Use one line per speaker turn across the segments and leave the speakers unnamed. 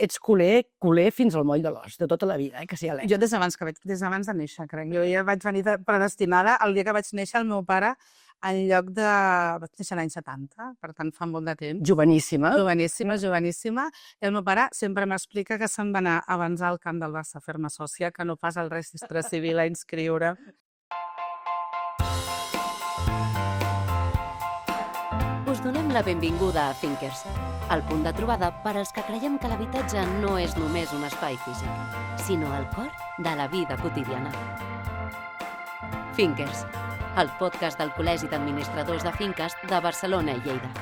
ets culer fins al moll de l'os, de tota la vida, que sí, Helena?
Jo des d'abans de néixer, crec. Jo ja vaig venir predestinada. El dia que vaig néixer, el meu pare, en lloc de... Vaig néixer l'any 70, per tant fa molt de temps.
Joveníssima.
Joveníssima. I el meu pare sempre m'explica que se'n va anar abans al camp del Barça a fer-me sòcia, que no pas al registre civil a inscriure.
Us donem la benvinguda a Thinkers, el punt de trobada per als que creiem que l'habitatge no és només un espai físic, sinó el cor de la vida quotidiana. Thinkers, el podcast del Col·legi d'Administradors de Finques de Barcelona i Lleida.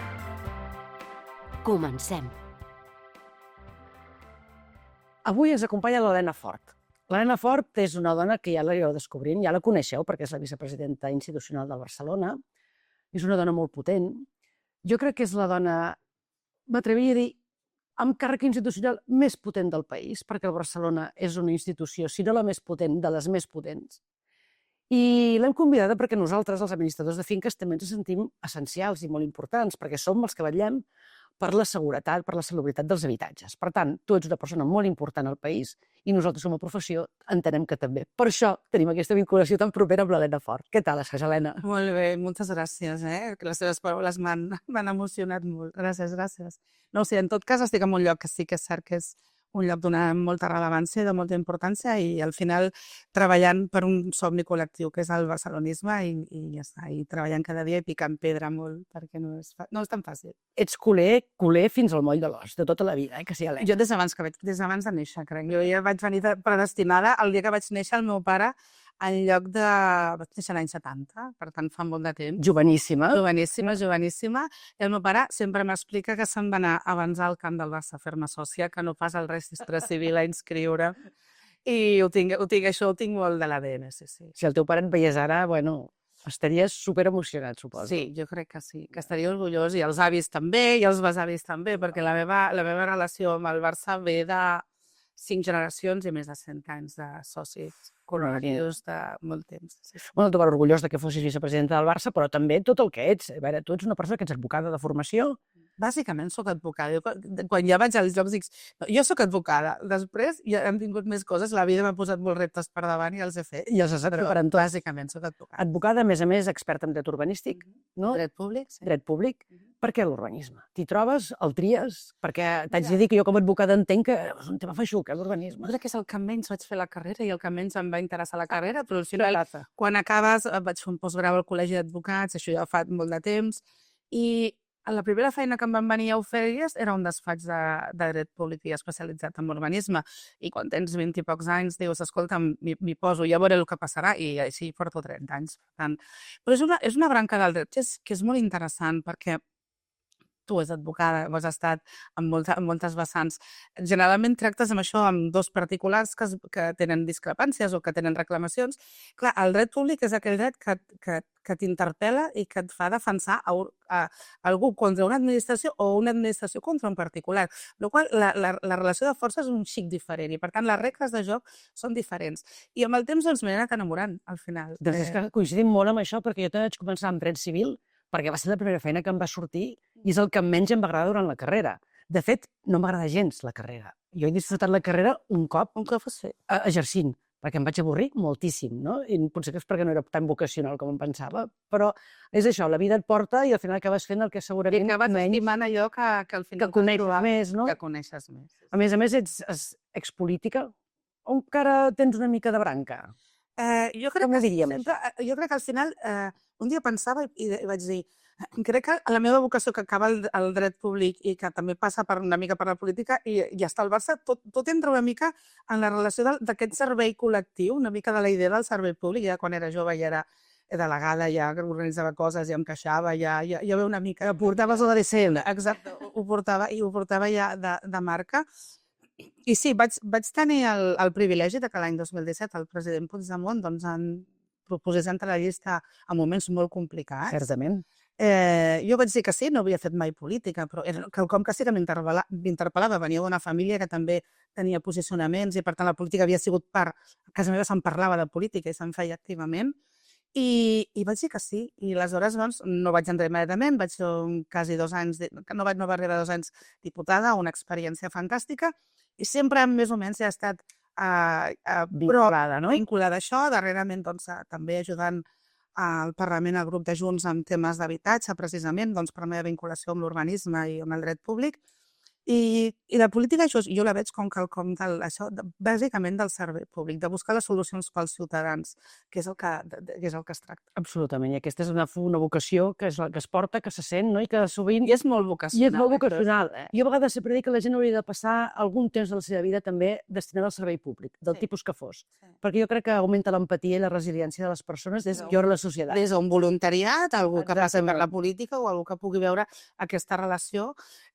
Comencem.
Avui ens acompanya l'Helena Fort. L'Helena Fort és una dona que ja l'aneu descobrint, ja la coneixeu perquè és la vicepresidenta institucional de Barcelona. És una dona molt potent. Jo crec que és la dona, m'atreviria a dir, amb càrrec institucional més potent del país, perquè el Barcelona és una institució, si no la més potent, de les més potents. I l'hem convidada perquè nosaltres, els administradors de finques, també ens sentim essencials i molt importants, perquè som els que vetllem per la seguretat, per la salubritat dels habitatges. Per tant, tu ets una persona molt important al país i nosaltres com a professió entenem que també. Per això tenim aquesta vinculació tan propera amb l'Helena Fort. Què tal, estàs, Helena?
Molt bé, moltes gràcies. Les teves paraules m'han emocionat molt. Gràcies. No ho sé, en tot cas estic en un lloc que sí que és cert que és un lloc d'una molta rellevància, de molta importància i al final treballant per un somni col·lectiu que és el barcelonisme i ja està, i treballant cada dia i picant pedra molt perquè no és tan fàcil.
Ets culer fins al moll de l'os, de tota la vida, que sí, Helena?
Jo des d'abans de néixer, crec. Jo ja vaig venir predestinada. El dia que vaig néixer, el meu pare, en lloc de... Vaig néixer l'any 70, per tant fa molt de temps.
Joveníssima.
Joveníssima. I el meu pare sempre m'explica que se'n va anar abans al camp del Barça a fer-me sòcia, que no pas al registre civil a inscriure. I això ho tinc molt de l'ADN, sí.
Si el teu pare et veiés ara, bueno, estaries superemocionat, suposo.
Sí, jo crec que sí, que estaria orgullós, i els avis també, i els besavis també, perquè la meva relació amb el Barça ve de 5 generacions i més de 100 anys de socis col·laboratius de molt temps. Sí.
Bueno, el teu pare orgullós de que fossis vicepresidenta del Barça, però també tot el que ets. A veure, tu ets una persona que ets advocada de formació.
Bàsicament soc advocada. Quan ja vaig als llocs dic, no, jo soc advocada. Després ja hem tingut més coses, la vida m'ha posat molts reptes per davant i els he fet.
I els has anat preparant tots.
Bàsicament soc advocada.
Advocada, a més, experta en dret urbanístic, no?
Dret públic, sí.
Dret públic. Per què l'urbanisme? T'hi trobes? El tries? Perquè t'haig de dir que jo com a advocada entenc que és un tema feixuc, l'urbanisme.
Jo crec que és el que menys vaig fer la carrera i el que menys em va interessar la carrera, però al final, quan acabes, vaig fer un postgrau al Col·legi d'Advocats, això ja fa molt de temps, i la primera feina que em van venir a oferir era un despatx de dret públic i especialitzat en urbanisme. I quan tens 20 i pocs anys dius, escolta, m'hi poso, ja veuré el que passarà, i així porto 30 anys. Per tant, però és una branca del dret que és molt interessant perquè tu és advocada, has estat en moltes vessants. Generalment tractes amb això amb dos particulars que tenen discrepàncies o que tenen reclamacions. Clar, el dret públic és aquell dret que t'interpel·la i que et fa defensar algú contra una administració o una administració contra un particular. La qual la relació de força és un xic diferent i, per tant, les regles de joc són diferents. I amb el temps ens m'he anat enamorant, al final.
Doncs és que coincidim molt amb això, perquè jo també vaig començar amb dret civil, perquè va ser la primera feina que em va sortir i és el que menys em va agradar durant la carrera. De fet, no m'agrada gens la carrera. Jo he disfrutat la carrera un cop exercint, perquè em vaig avorrir moltíssim, no? I potser que és perquè no era tan vocacional com em pensava, però és això, la vida et porta i al final acabes fent el que segurament...
I acabes estimant allò que al final...
Que coneixes més, no?
Que coneixes més.
A més, ets expolítica o encara tens una mica de branca?
Jo crec que al final, un dia pensava i vaig dir, crec que la meva vocació que acaba el dret públic i que també passa una mica per la política i està al Barça, tot entra una mica en la relació d'aquest servei col·lectiu, una mica de la idea del servei públic. Ja quan era jove ja era delegada, ja organitzava coses, ja em queixava, ja ve una mica...
Portaves la DCL.
Exacte, ho portava ja de marca. I sí, vaig tenir el privilegi que l'any 2017 el president Puigdemont en proposés entrar a la llista en moments molt complicats.
Certament.
Jo vaig dir que sí, no havia fet mai política, però era quelcom que sí que m'interpel·lava. Venia d'una família que també tenia posicionaments i, per tant, la política havia sigut part... A casa meva se'n parlava de política i se'n feia activament. I vaig dir que sí, i aleshores doncs, no vaig entrar immediatament, vaig ser quasi 2 anys, no vaig arribar a 2 anys diputada, una experiència fantàstica, i sempre més o menys he estat
Vinculada, no?
vinculada a això, darrerament doncs, també ajudant al Parlament, al grup de Junts amb temes d'habitatge, precisament doncs, per la meva vinculació amb l'urbanisme i amb el dret públic. I la política jo la veig com quelcom bàsicament del servei públic, de buscar les solucions pels ciutadans, que és el que es tracta.
Absolutament, i aquesta és una vocació que és la que es porta, que se sent, no? I que sovint...
I és molt vocacional.
I és molt vocacional. Jo a vegades sempre dic que la gent hauria de passar algun temps de la seva vida també destinada al servei públic, del tipus que fos. Perquè jo crec que augmenta l'empatia i la resiliència de les persones des millor la societat.
Des d'un voluntariat, algú que passa per la política o algú que pugui veure aquesta relació.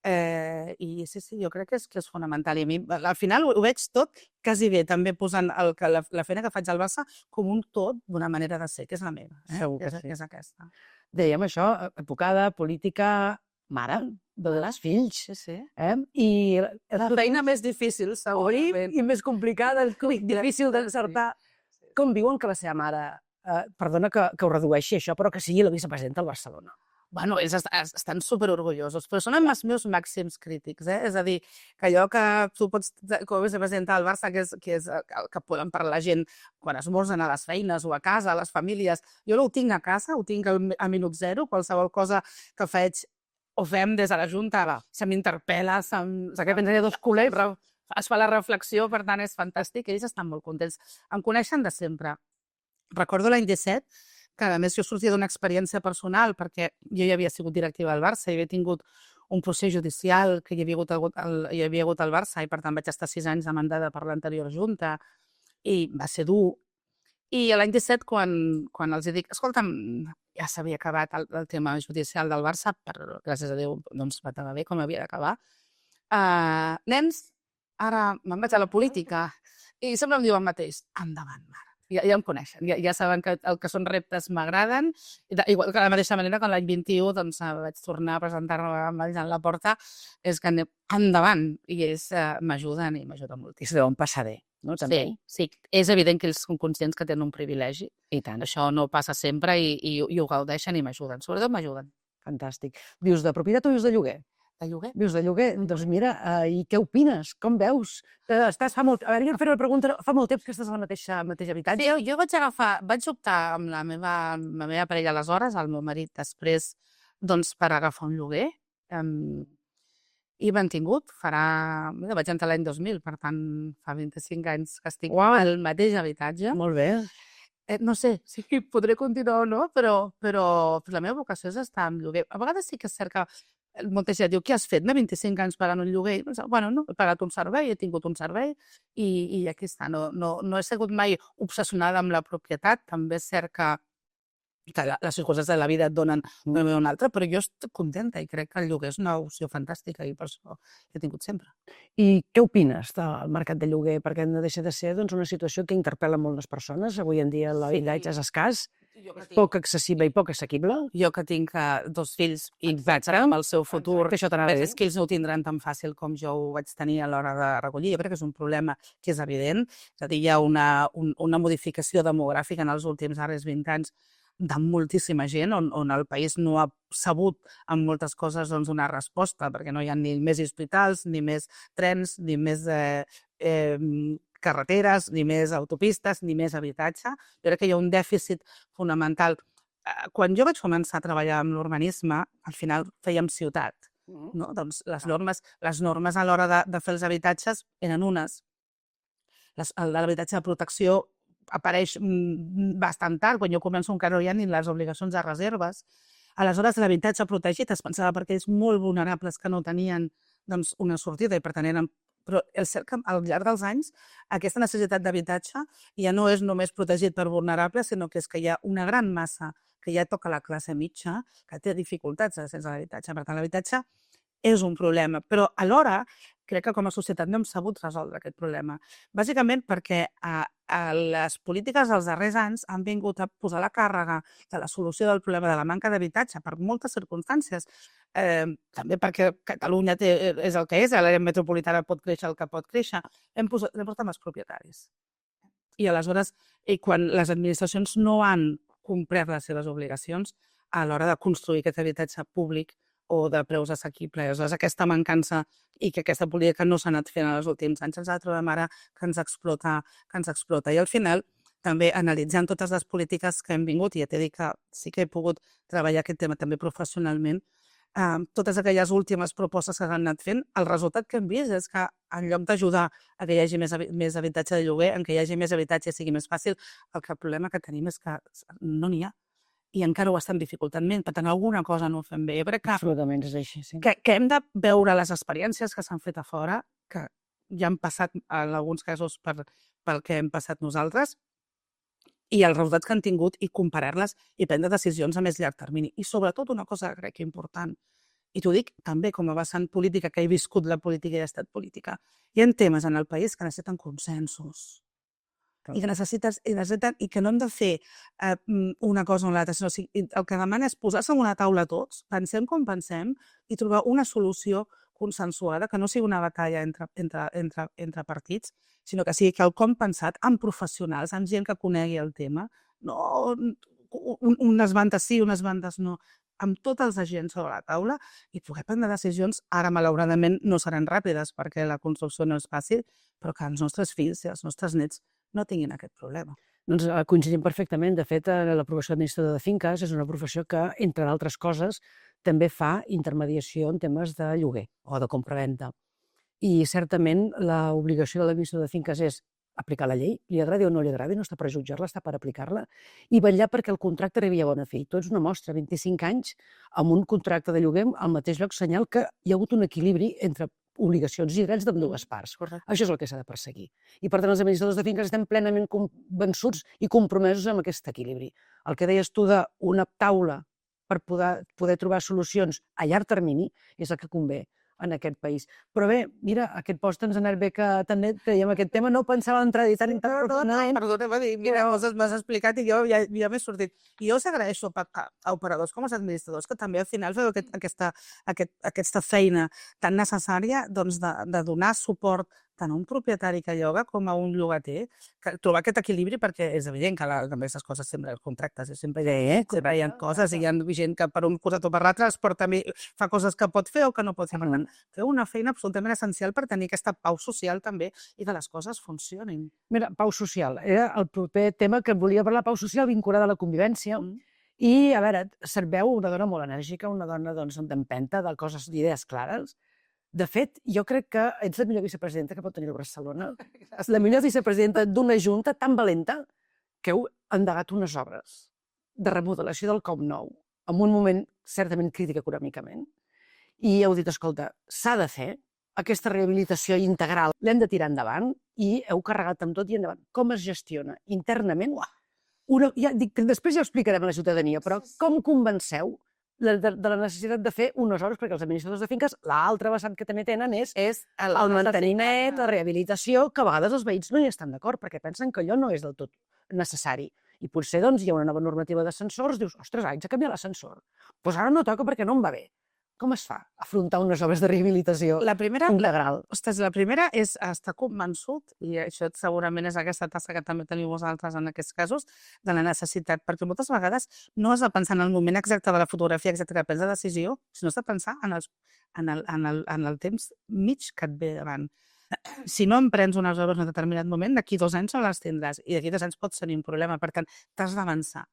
I sí, jo crec que és fonamental. I a mi, al final, ho veig tot quasi bé, també posant la feina que faig al Barça com un tot d'una manera de ser, que és la meva.
Segur que sí.
És aquesta.
Dèiem això, advocada, política, mare, de dos fills.
Sí, sí.
I
la feina més difícil, segurament.
I més complicada, difícil d'encertar. Com viuen que la seva mare, perdona que ho redueixi això, però que sigui la vicepresidenta del Barcelona?
Bueno, ells estan superorgullosos, però són els meus màxims crítics, És a dir, que allò que tu pots, com a vicepresidenta del Barça, que és el que poden parlar la gent quan esmorzen a les feines o a casa, a les famílies, jo no ho tinc a casa, ho tinc a minut zero, qualsevol cosa que faig o fem des de la Junta, se m'interpel·la,
que pensaria dos col·legs,
es fa la reflexió, per tant és fantàstic, ells estan molt contents. Em coneixen de sempre. Recordo l'any 17, que a més jo sortia d'una experiència personal, perquè jo ja havia sigut directiva del Barça i havia tingut un procés judicial que hi havia hagut al Barça i per tant vaig estar 6 anys demandada per l'anterior Junta i va ser dur. I l'any 17, quan els dic, escolta'm, ja s'havia acabat el tema judicial del Barça, gràcies a Déu doncs va acabar bé com havia d'acabar, nens, ara me'n vaig a la política i sempre em diuen el mateix, endavant, mare. Ja em coneixen, ja saben que el que són reptes m'agraden, igual que de la mateixa manera que l'any 21 doncs, vaig tornar a presentar-me amb ells a la porta, és que anem endavant i ells m'ajuden i m'ajuden moltíssim.
I se deuen passar bé, no? També.
Sí, és evident que ells són conscients que tenen un privilegi.
I tant.
Això no passa sempre i ho gaudeixen i m'ajuden, sobretot m'ajuden.
Fantàstic. Vius de propietat o vius de lloguer?
De lloguer.
Vius de lloguer? Doncs mira, i què opines? Com veus? Estàs fa molt... A veure, jo fer la pregunta, fa molt temps que estàs al mateix habitatge?
Sí, jo vaig optar amb la meva parella aleshores, el meu marit després, doncs per agafar un lloguer. I m'han tingut, vaig entrar l'any 2000, per tant fa 25 anys que estic al mateix habitatge.
Molt bé.
No sé si podré continuar o no, però la meva vocació és estar en lloguer. A vegades sí que és cert que molta gent diu, què has fet? 25 anys pagant un lloguer? Bueno, no, he pagat un servei, he tingut un servei i aquí està. No he sigut mai obsessionada amb la propietat. També és cert que les circumstàncies de la vida et donen una altra, però jo estic contenta i crec que el lloguer és una opció fantàstica i per això he tingut sempre.
I què opines del mercat de lloguer? Perquè no deixa de ser una situació que interpel·la molt les persones. Avui en dia l'habitatge és escàs, és poc accessible i poc assequible.
Jo que tinc 2 fills i vaig amb el seu futur, és que ells no ho tindran tan fàcil com jo ho vaig tenir a l'hora de recollir. Jo crec que és un problema que és evident. És a dir, hi ha una modificació demogràfica en els últims 20 anys de moltíssima gent, on el país no ha sabut en moltes coses donar resposta, perquè no hi ha ni més hospitals, ni més trens, ni més carreteres, ni més autopistes, ni més habitatge. Jo crec que hi ha un dèficit fonamental. Quan jo vaig començar a treballar amb l'urbanisme, al final fèiem ciutat. Doncs les normes a l'hora de fer els habitatges eren unes. L'habitatge de protecció apareix bastant tard, quan jo començo encara no hi ha ni les obligacions de reserves. Aleshores, l'habitatge protegit es pensava per aquells molt vulnerables que no tenien una sortida i per tant eren... Però és cert que al llarg dels anys aquesta necessitat d'habitatge ja no és només protegit per vulnerables, sinó que és que hi ha una gran massa que ja toca la classe mitja que té dificultats sense l'habitatge. Per tant, l'habitatge és un problema, però alhora crec que com a societat no hem sabut resoldre aquest problema. Bàsicament perquè les polítiques dels darrers anys han vingut a posar la càrrega de la solució del problema de la manca d'habitatge per moltes circumstàncies, també perquè Catalunya és el que és, l'àrea metropolitana pot créixer el que pot créixer, hem posat els propietaris. I aleshores, quan les administracions no han complert les seves obligacions a l'hora de construir aquest habitatge públic o de preus assequibles. Aleshores, aquesta mancança i que aquesta política no s'ha anat fent en els últims anys, ens la trobem ara que ens explota. I al final, també analitzant totes les polítiques que hem vingut, i ja t'he dit que sí que he pogut treballar aquest tema també professionalment, totes aquelles últimes propostes que s'han anat fent, el resultat que hem vist és que en lloc d'ajudar a que hi hagi més habitatge de lloguer, en què hi hagi més habitatge sigui més fàcil, el problema que tenim és que no n'hi ha. I encara ho estan dificultant més, per tant, alguna cosa no ho fem bé. Jo crec que,
Absolutament és així, sí.
que hem de veure les experiències que s'han fet a fora, que ja han passat en alguns casos pel que hem passat nosaltres, i els resultats que han tingut i comparar-les i prendre decisions a més llarg termini. I sobretot una cosa que crec que important, i t'ho dic també com a vessant política, que he viscut la política i he estat política, hi ha temes en el país que necessiten consensos. I que necessiten, i que no hem de fer una cosa o l'altra, sinó el que demana és posar-se en una taula tots, pensem com pensem, i trobar una solució consensuada, que no sigui una batalla entre partits, sinó que sigui quelcom pensat amb professionals, amb gent que conegui el tema, no unes bandes sí, unes bandes no, amb tots els agents sobre la taula i poder prendre decisions. Ara, malauradament, no seran ràpides perquè la construcció no és fàcil, però que els nostres fills i els nostres nets no tinguin aquest problema.
Doncs coincidim perfectament. De fet, l'aprovació d'administrador de finques és una professió que, entre d'altres coses, també fa intermediació en temes de lloguer o de compravenda. I certament l'obligació de l'administrador de finques és aplicar la llei, li agradi o no li agradi, no està per jutjar-la, està per aplicar-la, i vetllar perquè el contracte arribi a bona fi. Tu ets una mostra, 25 anys, amb un contracte de lloguer al mateix lloc, senyal que hi ha hagut un equilibri entre obligacions i drets d'ambdues parts.
Correcte.
Això és el que s'ha de perseguir. I per tant, els administradors de finques estem plenament convençuts i compromesos amb aquest equilibri. El que deies tu d'una taula per poder trobar solucions a llarg termini és el que convé en aquest país. Però bé, mira, aquest post ens ha anat bé que també traiem aquest tema, no pensava entrar-hi tan profundament.
Perdona, va dir, mira, m'has explicat i jo ja m'he sortit. I jo us agraeixo a operadors com els administradors, que també al final feu aquesta feina tan necessària de donar suport tant a un propietari que lloga com a un llogater, trobar aquest equilibri, perquè és evident que aquestes coses sempre, els contractes, sempre hi ha coses, i hi ha gent que per un costat o per l'altre fa coses que pot fer o que no pot fer. Per tant, feu una feina absolutament essencial per tenir aquesta pau social també i que les coses funcionin.
Mira, pau social. Era el proper tema que volia parlar, pau social vinculada a la convivència. I, a veure, Cerveu, una dona molt enèrgica, una dona d'empenta, de coses, d'idees clares. De fet, jo crec que ets la millor vicepresidenta que pot tenir Barcelona. La millor vicepresidenta d'una junta tan valenta que heu endegat unes obres de remodelació del Camp Nou en un moment certament crític econòmicament. I heu dit, escolta, s'ha de fer aquesta rehabilitació integral, l'hem de tirar endavant i heu carregat amb tot i endavant. Com es gestiona internament? Després ja ho explicarem a la ciutadania, però com convenceu de la necessitat de fer unes obres, perquè els administradors de finques, l'altra vessant que també tenen és el manteniment, la rehabilitació, que a vegades els veïns no hi estan d'acord, perquè pensen que allò no és del tot necessari. I potser hi ha una nova normativa d'ascensors, dius, ostres, haig de canviar l'ascensor. Doncs ara no toca perquè no em va bé. Com es fa afrontar unes obres de rehabilitació integral?
Ostres, la primera és estar convençut, i això segurament és aquesta tasca que també teniu vosaltres en aquests casos, de la necessitat, perquè moltes vegades no has de pensar en el moment exacte de la fotografia exacta que prens la decisió, sinó has de pensar en el temps mig que et ve davant. Si no emprens unes obres en un determinat moment, d'aquí 2 anys no les tindràs, i d'aquí 2 anys pots tenir un problema, per tant, t'has d'avançar.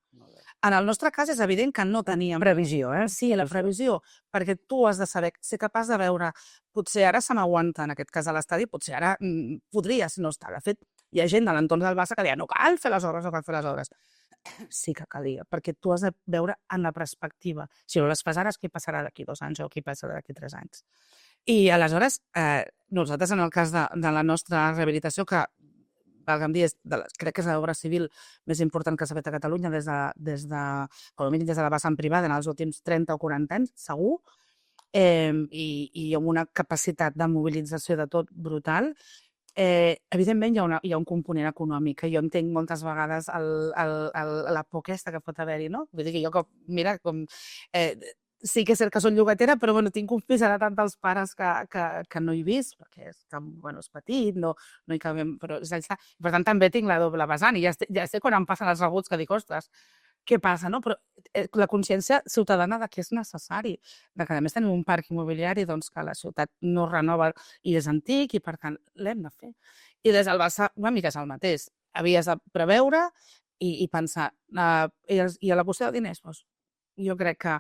En el nostre cas és evident que no teníem
previsió,
Sí, la previsió, perquè tu has de ser capaç de veure, potser ara se m'aguanta, en aquest cas a l'estadi, potser ara podria, si no està. De fet, hi ha gent de l'entorn del Barça que deia no cal fer les obres, no cal fer les obres. Sí que calia, perquè tu has de veure en la perspectiva. Si no les fas ara, què passarà d'aquí 2 anys o què passarà d'aquí 3 anys? I aleshores, nosaltres en el cas de la nostra rehabilitació, que valga'm dir, crec que és l'obra civil més important que s'ha fet a Catalunya com a mínim des de la vessant privada en els últims 30 o 40 anys, segur, i amb una capacitat de mobilització de tot brutal. Evidentment hi ha un component econòmic, que jo entenc moltes vegades la por aquesta que pot haver-hi, no? Vull dir que jo, mira, sí que és cert que soc llogatera, però tinc un pis ara tant dels pares que no he vist, perquè és petit, no hi cabem, però per tant també tinc la doble vessant, i ja sé quan em passen els rebuts que dic, ostres, què passa, no? Però la consciència ciutadana de que és necessari, de que a més tenim un parc immobiliari doncs, que la ciutat no renova i és antic i per tant l'hem de fer. I des del Barça una mica és el mateix. Havies de preveure i pensar. I a la qüestió de diners, doncs, jo crec que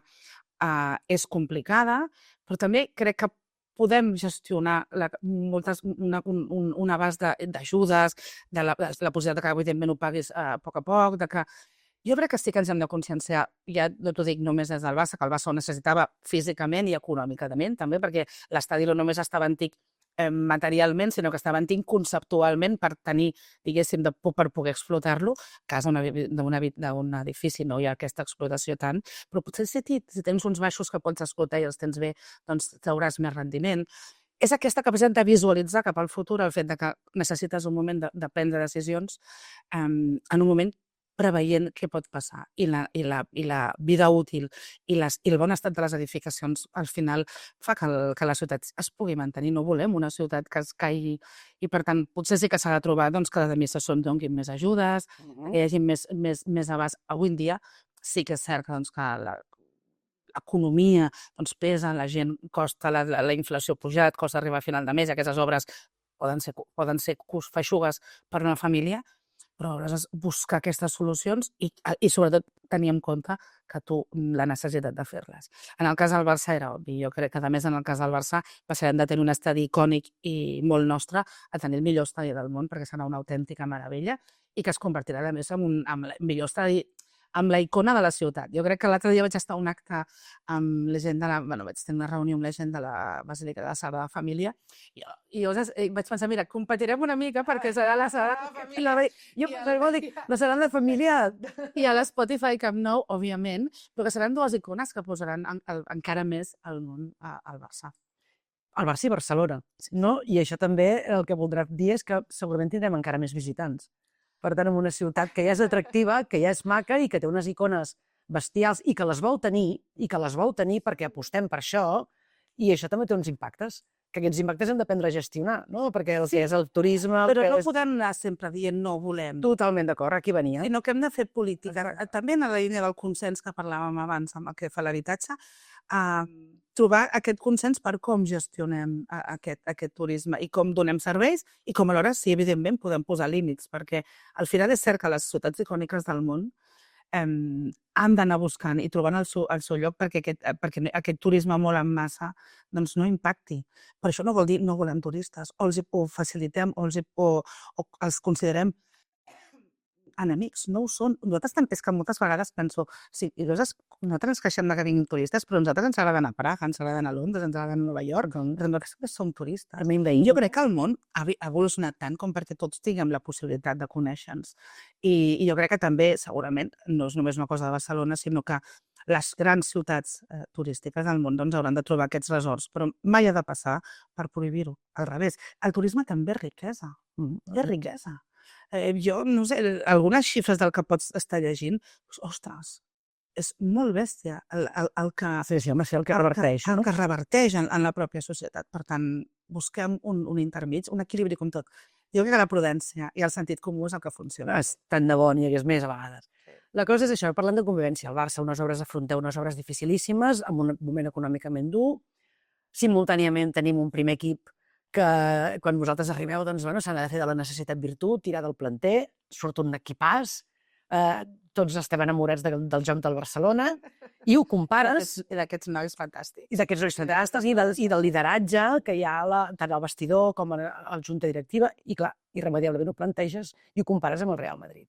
és complicada, però també crec que podem gestionar un abast d'ajudes, de la possibilitat que evidentment ho paguis a poc, de que jo crec que sí que ens hem de conscienciar, ja no t'ho dic només des del Barça, que el Barça ho necessitava físicament i econòmicament també, perquè l'estadi no només estava antic materialment, sinó que estava antic conceptualment per tenir, diguéssim, per poder explotar-lo. A casa d'un edifici no hi ha aquesta explotació tant, però potser si tens uns baixos que pots explotar i els tens bé, doncs trauràs més rendiment. És aquesta capacitat de visualitzar cap al futur el fet que necessites un moment de prendre decisions en un moment preveient què pot passar. I la vida útil i el bon estat de les edificacions al final fa que la ciutat es pugui mantenir. No volem una ciutat que es caigui i, per tant, potser sí que s'ha de trobar que les administracions donin més ajudes, que hi hagi més abast. Avui en dia sí que és cert que l'economia pesa, la gent costa, la inflació ha pujat, costa arribar a final de mes, i aquestes obres poden ser feixugues per una família, però hauràs de buscar aquestes solucions i sobretot tenir en compte que tu la necessitat de fer-les. En el cas del Barça era obvi. Jo crec que, a més, en el cas del Barça passarem de tenir un estadi icònic i molt nostre a tenir el millor estadi del món, perquè serà una autèntica meravella i que es convertirà, a més, en el millor estadi, amb la icona de la ciutat. Jo crec que l'altre dia vaig estar a un acte amb la gent vaig tenir una reunió amb la gent de la Basílica de la Sagrada Família i llavors vaig pensar, mira, competirem una mica perquè serà la Sagrada Família. Jo dic, la Sagrada Família i a l'Spotify Camp Nou, òbviament, però que seran dues icones que posaran encara més al món al Barça.
Al Barça i Barcelona, no? I això també el que voldrà dir és que segurament tindrem encara més visitants. Per tant, en una ciutat que ja és atractiva, que ja és maca i que té unes icones bestials i que les vol tenir perquè apostem per això, i això també té uns impactes, que aquests impactes hem d'aprendre a gestionar, no? Perquè el que és el turisme...
Però no podem anar sempre dient no volem.
Totalment d'acord, aquí venia.
Sinó que hem de fer política. També en la línia del consens que parlàvem abans amb el que fa l'habitatge, trobar aquest consens per com gestionem aquest turisme i com donem serveis i com alhora, sí, evidentment, podem posar límits, perquè al final és cert que les ciutats icòniques del món han d'anar buscant i trobant el seu lloc perquè aquest turisme molt en massa no impacti. Per això no vol dir no volem turistes, o els facilitem o els considerem enemics, no ho són. Nosaltres també és que moltes vegades penso, sí, nosaltres ens queixem que vinguin turistes, però a nosaltres ens agrada anar a Praga, ens agrada anar a Londres, ens agrada anar a Nova York, nosaltres també som turistes. Jo crec que el món ha evolucionat tant com perquè tots tinguem la possibilitat de conèixer-nos. I jo crec que també, segurament, no és només una cosa de Barcelona, sinó que les grans ciutats turístiques del món hauran de trobar aquests resorts, però mai ha de passar per prohibir-ho. Al revés, el turisme també és riquesa. És riquesa. Jo, no sé, algunes xifres del que pots estar llegint, ostres, és molt bèstia el que reverteix en la pròpia societat. Per tant, busquem un intermig, un equilibri com tot. Jo crec que la prudència i el sentit comú és el que funciona.
Tant de bo n'hi hagués més a vegades. La cosa és això, parlant de convivència. Al Barça afronteu unes obres dificilíssimes, amb un moment econòmicament dur. Simultàniament tenim un primer equip que quan vosaltres arribeu, s'ha de fer de la necessitat virtut, tirar del planter, surt un equipàs, tots estem enamorats del joc del Barcelona, i ho compares...
I d'aquests nois fantàstics.
I d'aquests nois fantàstics, i del lideratge que hi ha tant al vestidor com a la junta directiva, i clar, irremediablement ho planteges i ho compares amb el Real Madrid,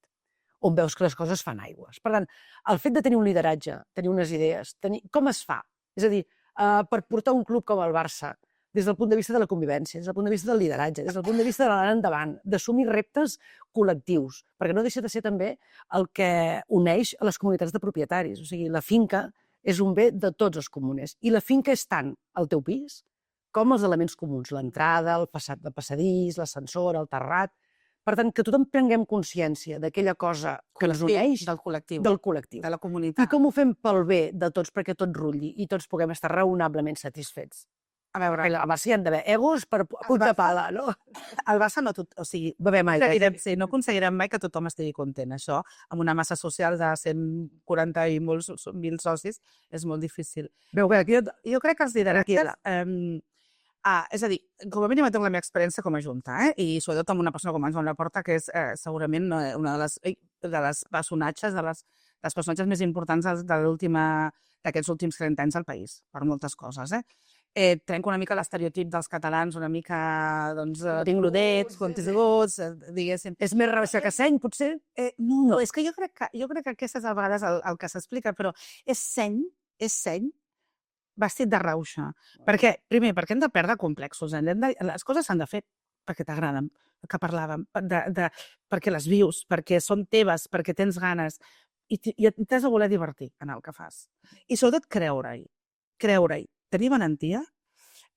on veus que les coses fan aigües. Per tant, el fet de tenir un lideratge, tenir unes idees, com es fa? És a dir, per portar un club com el Barça, des del punt de vista de la convivència, des del punt de vista del lideratge, des del punt de vista de l'anar endavant, d'assumir reptes col·lectius, perquè no deixa de ser també el que uneix a les comunitats de propietaris. O sigui, la finca és un bé de tots els comuners, i la finca és tant el teu pis com els elements comuns, l'entrada, el passadís, l'ascensor, el terrat. Per tant, que tothom prenguem consciència d'aquella cosa que ens uneix
del col·lectiu,
de
la comunitat.
I com ho fem pel bé de tots perquè tot rutlli i tots puguem estar raonablement satisfets.
A veure,
Al Barça hi ha d'haver egos per punta pala, no?
el Barça no tot... O sigui,
Bebem aigua.
no aconseguirem mai que tothom estigui content. Això, amb una massa social de 140 i molts mil socis, és molt difícil.
Veu bé, aquí...
Jo crec que els lideratges... és a dir, com a mínim tinc la meva experiència com a junta, i sobretot amb una persona com en Joan Laporta, que és segurament una de les personatges, dels personatges més importants d'aquests últims 30 anys al país, per moltes coses. Trenco una mica l'estereotip dels catalans, una mica, doncs, tingludets, continguts, diguéssim.
És més rebaixa que seny, potser?
No, és que jo crec que aquesta és a vegades el que s'explica, però és seny vestit de rauxa. Perquè, primer, perquè hem de perdre complexos. Les coses s'han de fer perquè t'agraden, que parlàvem, perquè les vius, perquè són teves, perquè tens ganes, i t'has de voler divertir en el que fas. I sobretot creure-hi, tenir valentia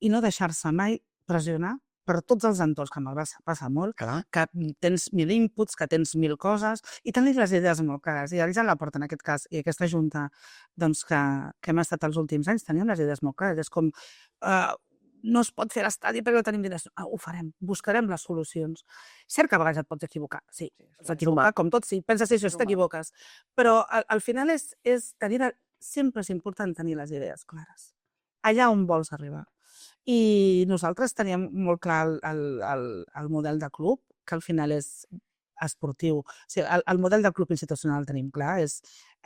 i no deixar-se mai pressionar per tots els entorns, que me'l va passar molt, que tens 1000 inputs, que tens 1000 coses, i tenir les idees molt clares. I el Joan Laporta, en aquest cas, i aquesta junta doncs, que hem estat els últims anys, teníem les idees molt clares. És com, no es pot fer l'estadi perquè no tenim diners. Ho farem, buscarem les solucions. Cert que a vegades et pots equivocar, sí, s'equivocar, com tot, sí, penses això, t'equivoques. Però al final sempre és important tenir les idees clares. Allà on vols arribar. I nosaltres teníem molt clar el model de club, que al final és esportiu. O sigui, el model de club institucional el tenim clar.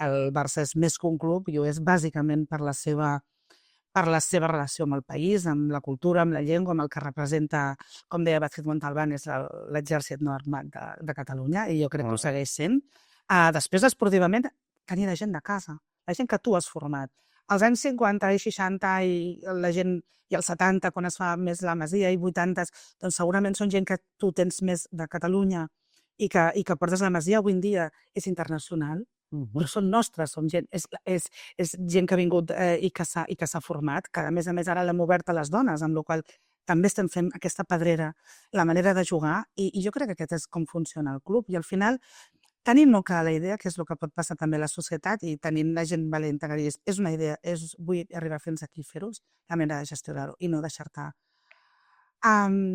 El Barça és més que un club i ho és bàsicament per la seva relació amb el país, amb la cultura, amb la llengua, amb el que representa, com deia Vázquez Montalbán, és l'exèrcit no armat de Catalunya, i jo crec que ho segueix sent. Després, esportivament, tenir la gent de casa, la gent que tu has format. Als anys 50 i 60 i la gent, i els 70, quan es fa més la Masia, i 80, doncs segurament són gent que tu tens més de Catalunya i que portes la Masia avui en dia és internacional, però són nostres, és gent que ha vingut i que s'ha format, que a més ara l'hem obert a les dones, amb la qual també estem fent aquesta pedrera, la manera de jugar, i jo crec que aquest és com funciona el club, i al final tenint molt clar la idea, que és el que pot passar també a la societat, i tenint la gent valenta que diguis, és una idea, vull arribar fins aquí i fer-ho, la manera de gestionar-ho i no deixar-te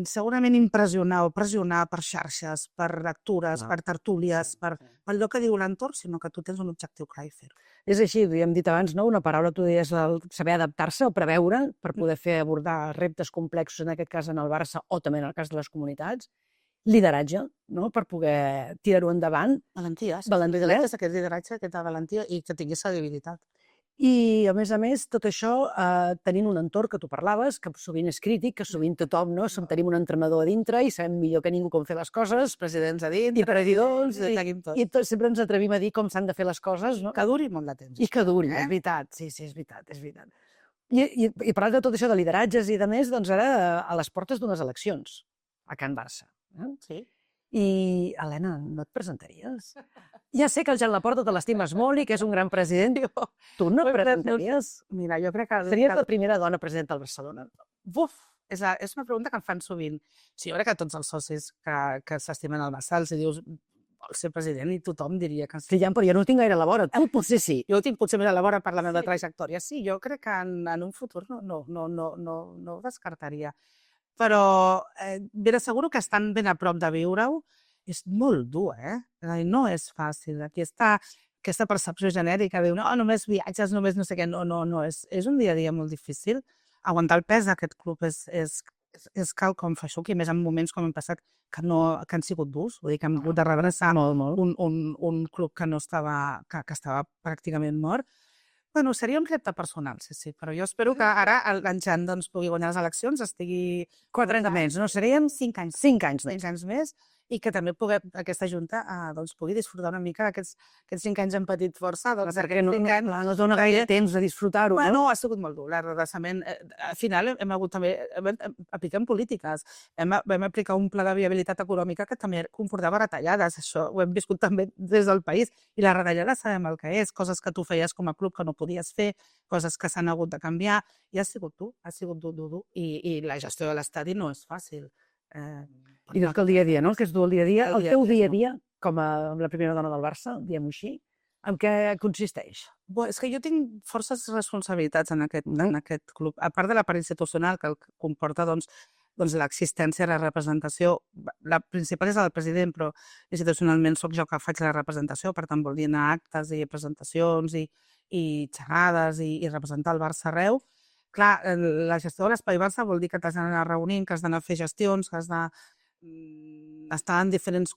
segurament impressionar o pressionar per xarxes, per lectures, per tertúlies, per allò que diu l'entorn, sinó que tu tens un objectiu clar i fer-ho.
És així, ho hem dit abans, no? Una paraula, tu deies, saber adaptar-se o preveure per poder abordar reptes complexos, en aquest cas en el Barça o també en el cas de les comunitats. Lideratge, no? Per poder tirar-ho endavant.
Valentia.
Aquest
lideratge, aquesta valentia i que tinguis credibilitat.
I, a més, tot això tenint un entorn que tu parlaves, que sovint és crític, que sovint tothom, no? Tenim un entrenador a dintre i sabem millor que ningú com fer les coses.
Presidents a dintre.
I presidents.
I
tots sempre ens atrevim a dir com s'han de fer les coses, no?
Que duri molt de temps.
I que duri, és veritat. Sí, és veritat. I parlant de tot això de lideratges i de més, doncs ara a les portes d'unes eleccions a Can Barça.
Sí.
I, Helena, no et presentaries? Ja sé que el Joan Laporta te l'estimes molt i que és un gran president. Tu no et presentaries?
Mira, jo crec que...
Series la primera dona presidenta del Barcelona.
Buf! És una pregunta que em fan sovint. Sí, jo crec que tots els socis que s'estimen al Barça els dius vol ser president i tothom diria que sí.
Però jo no ho tinc gaire a la vora. Tu potser sí.
Jo ho tinc potser més a la vora per la meva trajectòria. Sí, jo crec que en un futur no ho descartaria. Però ben asseguro que estan ben a prop de viure-ho és molt dur, No és fàcil. Aquí està aquesta percepció genèrica de no, només viatges, només no sé què. No, és un dia a dia molt difícil. Aguantar el pes d'aquest club és quelcom feixuc, i més en moments com hem passat que han sigut durs. Vull dir que hem hagut de rebressar un club que estava pràcticament mort. Bueno, seria un repte personal, sí, però jo espero que ara l'Enxan pugui guanyar les eleccions, estigui
4 anys més, no? Serien
5 anys.
5 anys més.
5 anys més, i que també aquesta Junta pugui disfrutar una mica d'aquests 5 anys en petit força.
Perquè no dona gaire temps de disfrutar-ho, no?
Bueno, ha sigut molt dur, l'enrevessament. Al final hem hagut també, aplicar polítiques, vam aplicar un pla de viabilitat econòmica que també comportava retallades, això ho hem viscut també des del país, i la retallada sabem el que és, coses que tu feies com a club que no podies fer, coses que s'han hagut de canviar, i ha sigut dur, i la gestió de l'estadi no és fàcil.
I dius que el dia a dia, no? Que és dur el dia a dia. El teu dia a dia, com la primera dona del Barça, diguem-ho així, En què consisteix?
És que jo tinc forces responsabilitats en aquest club. A part de la part institucional, que comporta l'existència i la representació. La principal és el president, però institucionalment sóc jo que faig la representació, per tant vol dir anar a actes i presentacions i xerrades i representar el Barça arreu. Clar, la gestió de l'Espai Barça vol dir que t'has d'anar reunint, que has d'anar a fer gestions, que has d'estar en diferents...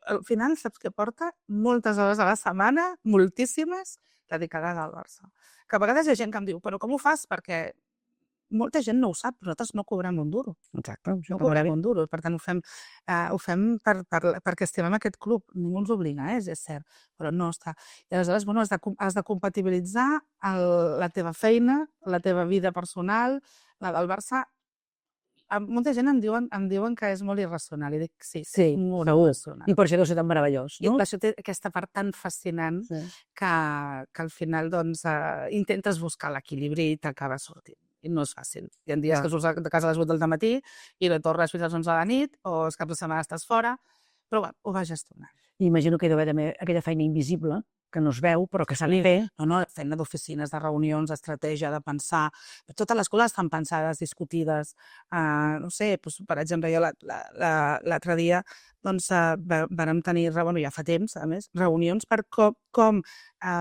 Al final, saps què porta? Moltes hores a la setmana, moltíssimes, dedicades al Barça. Que a vegades hi ha gent que em diu, però com ho fas? Perquè molta gent no ho sap, però nosaltres no cobrem un duro.
Exacte.
No cobrem un duro. Per tant, ho fem perquè estimem aquest club. Ningú ens obliga, és cert, però no està. I aleshores, has de compatibilitzar la teva feina, la teva vida personal, la del Barça. Molta gent em diuen que és molt irracional. I dic, sí, molt irracional.
I per això deu ser tan meravellós, no?
I per això té aquesta part tan fascinant que al final intentes buscar l'equilibri i t'acaba sortint. I no és fàcil. Hi ha dies que surts de casa a les 8 del matí i no tornes fins a les 11 de la nit, o els caps de setmana estàs fora, però ho vas gestionant.
Imagino que hi deu haver també aquella feina invisible, que no es veu, però que s'ha de fer.
No, feina d'oficines, de reunions, d'estratègia, de pensar. Totes les coses estan pensades, discutides. No sé, per exemple, jo l'altre dia vam tenir, ja fa temps, a més, reunions per com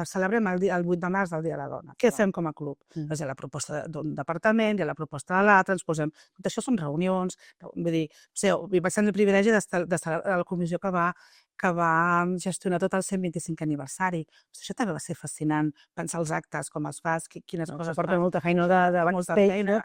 celebrem el 8 de març, el Dia de la Dona. Què fem com a club? Doncs hi ha la proposta d'un departament, hi ha la proposta de l'altre, ens posem... Tot això són reunions, vull dir, vaig tenir el privilegi d'estar a la comissió que va gestionar tot el 125è aniversari. Això també va ser fascinant, pensar els actes, com es fa, quines coses...
Porta molta feina de backstage,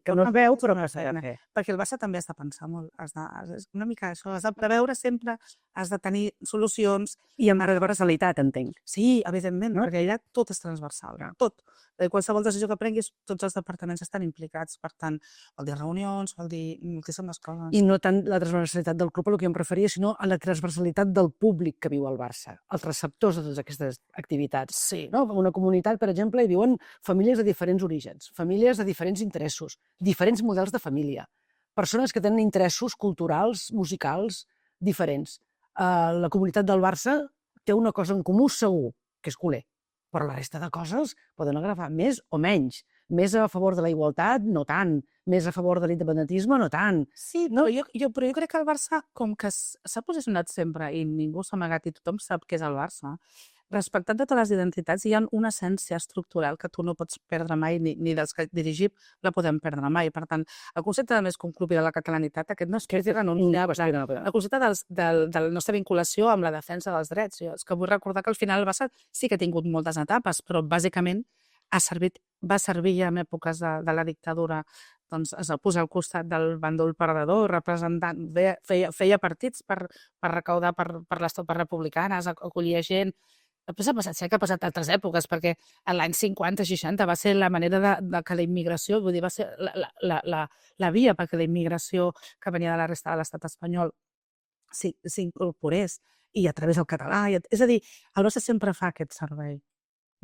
que no es veu, però no s'ha de fer.
Perquè el Barça també has de pensar molt, és una mica això, has de preveure sempre, has de tenir solucions...
I amb transversalitat, entenc.
Sí, evidentment, perquè allà tot és transversal, tot. Qualsevol decisió que prenguis, tots els departaments estan implicats, per tant, vol dir reunions, vol dir moltíssimes coses.
I no tant la transversalitat del club, a el que em referia, sinó a la transversalitat del públic que viu al Barça, els receptors de totes aquestes activitats.
Sí.
No? En una comunitat, per exemple, hi viuen famílies de diferents orígens, famílies de diferents interessos, diferents models de família, persones que tenen interessos culturals, musicals, diferents. La comunitat del Barça té una cosa en comú segur, que és culer, però la resta de coses poden agradar més o menys. Més a favor de la igualtat, no tant. Més a favor de l'independentisme, no tant.
Sí, no? Però jo crec que el Barça, com que s'ha posicionat sempre i ningú s'ha amagat i tothom sap què és el Barça, respectant totes les identitats, hi ha una essència estructural que tu no pots perdre mai, ni dels que dirigim la podem perdre mai. Per tant, el concepte de més que un club i de la catalanitat, aquest no és que és irrenunciable. El concepte de la nostra vinculació amb la defensa dels drets. És que vull recordar que al final el Barça sí que ha tingut moltes etapes, però bàsicament va servir ja en èpoques de la dictadura, doncs es va posar al costat del bàndol perdedor, representant, feia partits per recaudar per les tropes republicanes, acollia gent. Després ha passat, sé que ha passat altres èpoques, perquè l'any 50-60 va ser la manera que la immigració, vull dir, va ser la via perquè la immigració que venia de la resta de l'estat espanyol s'incorporés, i a través del català. És a dir, el Barça sempre fa aquest servei.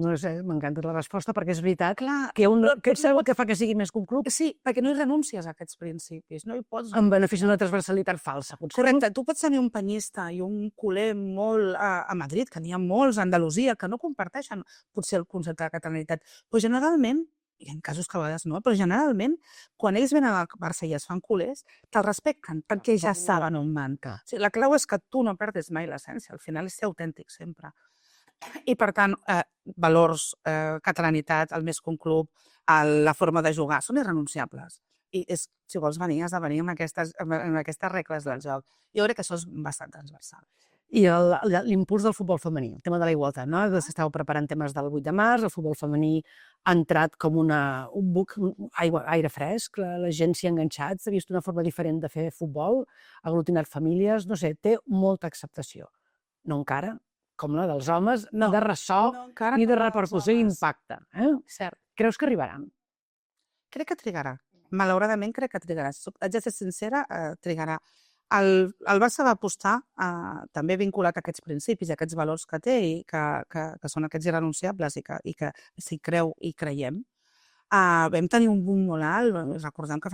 No sé, m'encanta la resposta, perquè és veritat que és el que fa que sigui més que un club.
Sí, perquè no hi renuncies a aquests principis. No hi pots...
En benefici d'una transversalitat falsa, potser.
Correcte, tu pots tenir un penyista i un culer molt a Madrid, que n'hi ha molts, a Andalusia, que no comparteixen potser el concepte de catalanitat. Però generalment, hi ha casos que a vegades no, però generalment, quan ells venen al Barça i es fan culers, te'l respecten, perquè ja saben on van. La clau és que tu no perdis mai l'essència, al final és ser autèntic sempre. I, per tant, valors, catalanitat, el més que un club, la forma de jugar, són irrenunciables. I si vols venir, has de venir amb aquestes regles del joc. Jo crec que això és bastant transversal.
I l'impuls del futbol femení, el tema de la igualtat, no? Estàveu preparant temes del 8 de març, el futbol femení ha entrat com un buc, aire fresc, la gent s'hi ha enganxat, s'ha vist una forma diferent de fer futbol, ha aglutinat famílies, no sé, té molta acceptació. No encara, com la dels homes, de ressò, ni de repercussió i impacte.
Cert.
Creus que arribaran?
Crec que trigarà. Malauradament crec que trigarà. Haig de ser sincera, trigarà. El Barça va apostar, també vinculat a aquests principis, a aquests valors que té i que són aquests irrenunciables i que s'hi creu i creiem. Vam tenir un boom molt alt, recordem que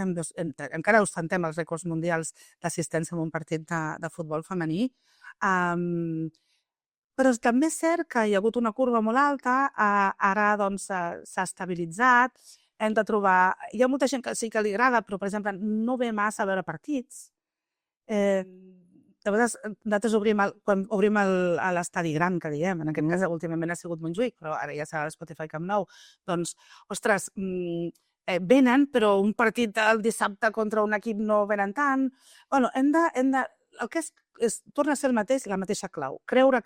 encara ostentem els rècords mundials d'assistència en un partit de futbol femení. Però també és cert que hi ha hagut una curva molt alta, ara doncs s'ha estabilitzat, hem de trobar... Hi ha molta gent que sí que li agrada, però, per exemple, no ve massa a veure partits. De vegades, nosaltres quan obrim a l'estadi gran, que diem, en aquest cas últimament ha sigut Montjuïc, però ara ja serà l'Spotify Camp Nou, doncs, ostres, venen, però un partit el dissabte contra un equip no venen tant. Bueno, el que torna a ser la mateixa clau. Creure,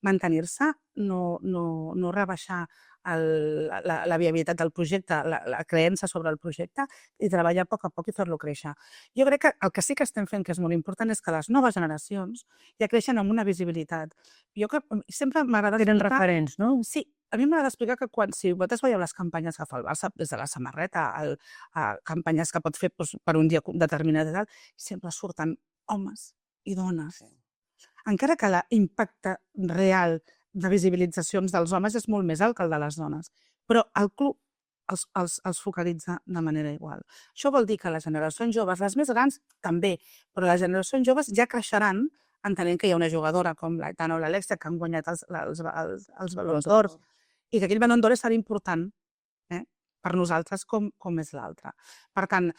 mantenir-se, no rebaixar la viabilitat del projecte, la creença sobre el projecte i treballar a poc i fer-lo créixer. Jo crec que el que sí que estem fent, que és molt important, és que les noves generacions ja creixen amb una visibilitat. Jo que sempre m'agrada
explicar... Tenen referents, no?
Sí, a mi m'agrada explicar que si vosaltres veieu les campanyes que fa el Barça, des de la samarreta a campanyes que pot fer per un dia determinat i tal, sempre surten homes i dones. Encara que l'impacte real de visibilitzacions dels homes és molt més alt que el de les dones, però el club els focalitza de manera igual. Això vol dir que les generacions joves, les més grans també, però les generacions joves ja creixeran entenent que hi ha una jugadora com l'Aitana o l'Alexia que han guanyat els Balons d'Or i que aquell Balon d'Or és tan important per nosaltres com és l'altre. Per tant,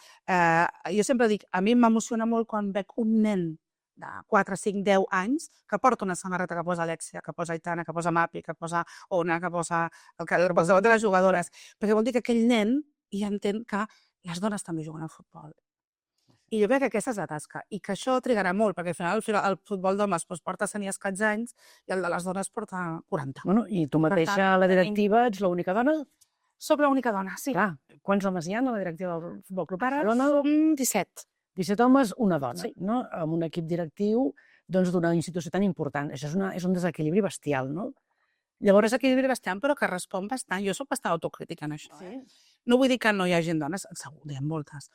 jo sempre dic, a mi m'emociona molt quan veig un nen de 4, 5, 10 anys, que porta una samarreta que posa Alexia, que posa Aitana, que posa Mapi, que posa Ona, que posa qualsevol de les jugadores, perquè vol dir que aquell nen ja entén que les dones també juguen al futbol. I jo crec que aquesta és la tasca, i que això trigarà molt, perquè al final el futbol d'homes porta 100 i escaig anys i el de les dones porta 40.
Bueno, i tu mateixa, a la directiva, ets l'única dona?
Soc l'única dona, sí.
Clar, quants homes hi ha a la directiva del Futbol Club
Barcelona? Ara som 17.
17 homes, una dona, no? Amb un equip directiu d'una institució tan important. Això és un desequilibri bestial, no?
Llavors és equilibri bastant, però que respon bastant. Jo soc bastant autocrítica en això. No vull dir que no hi hagi dones, segur, hi ha moltes.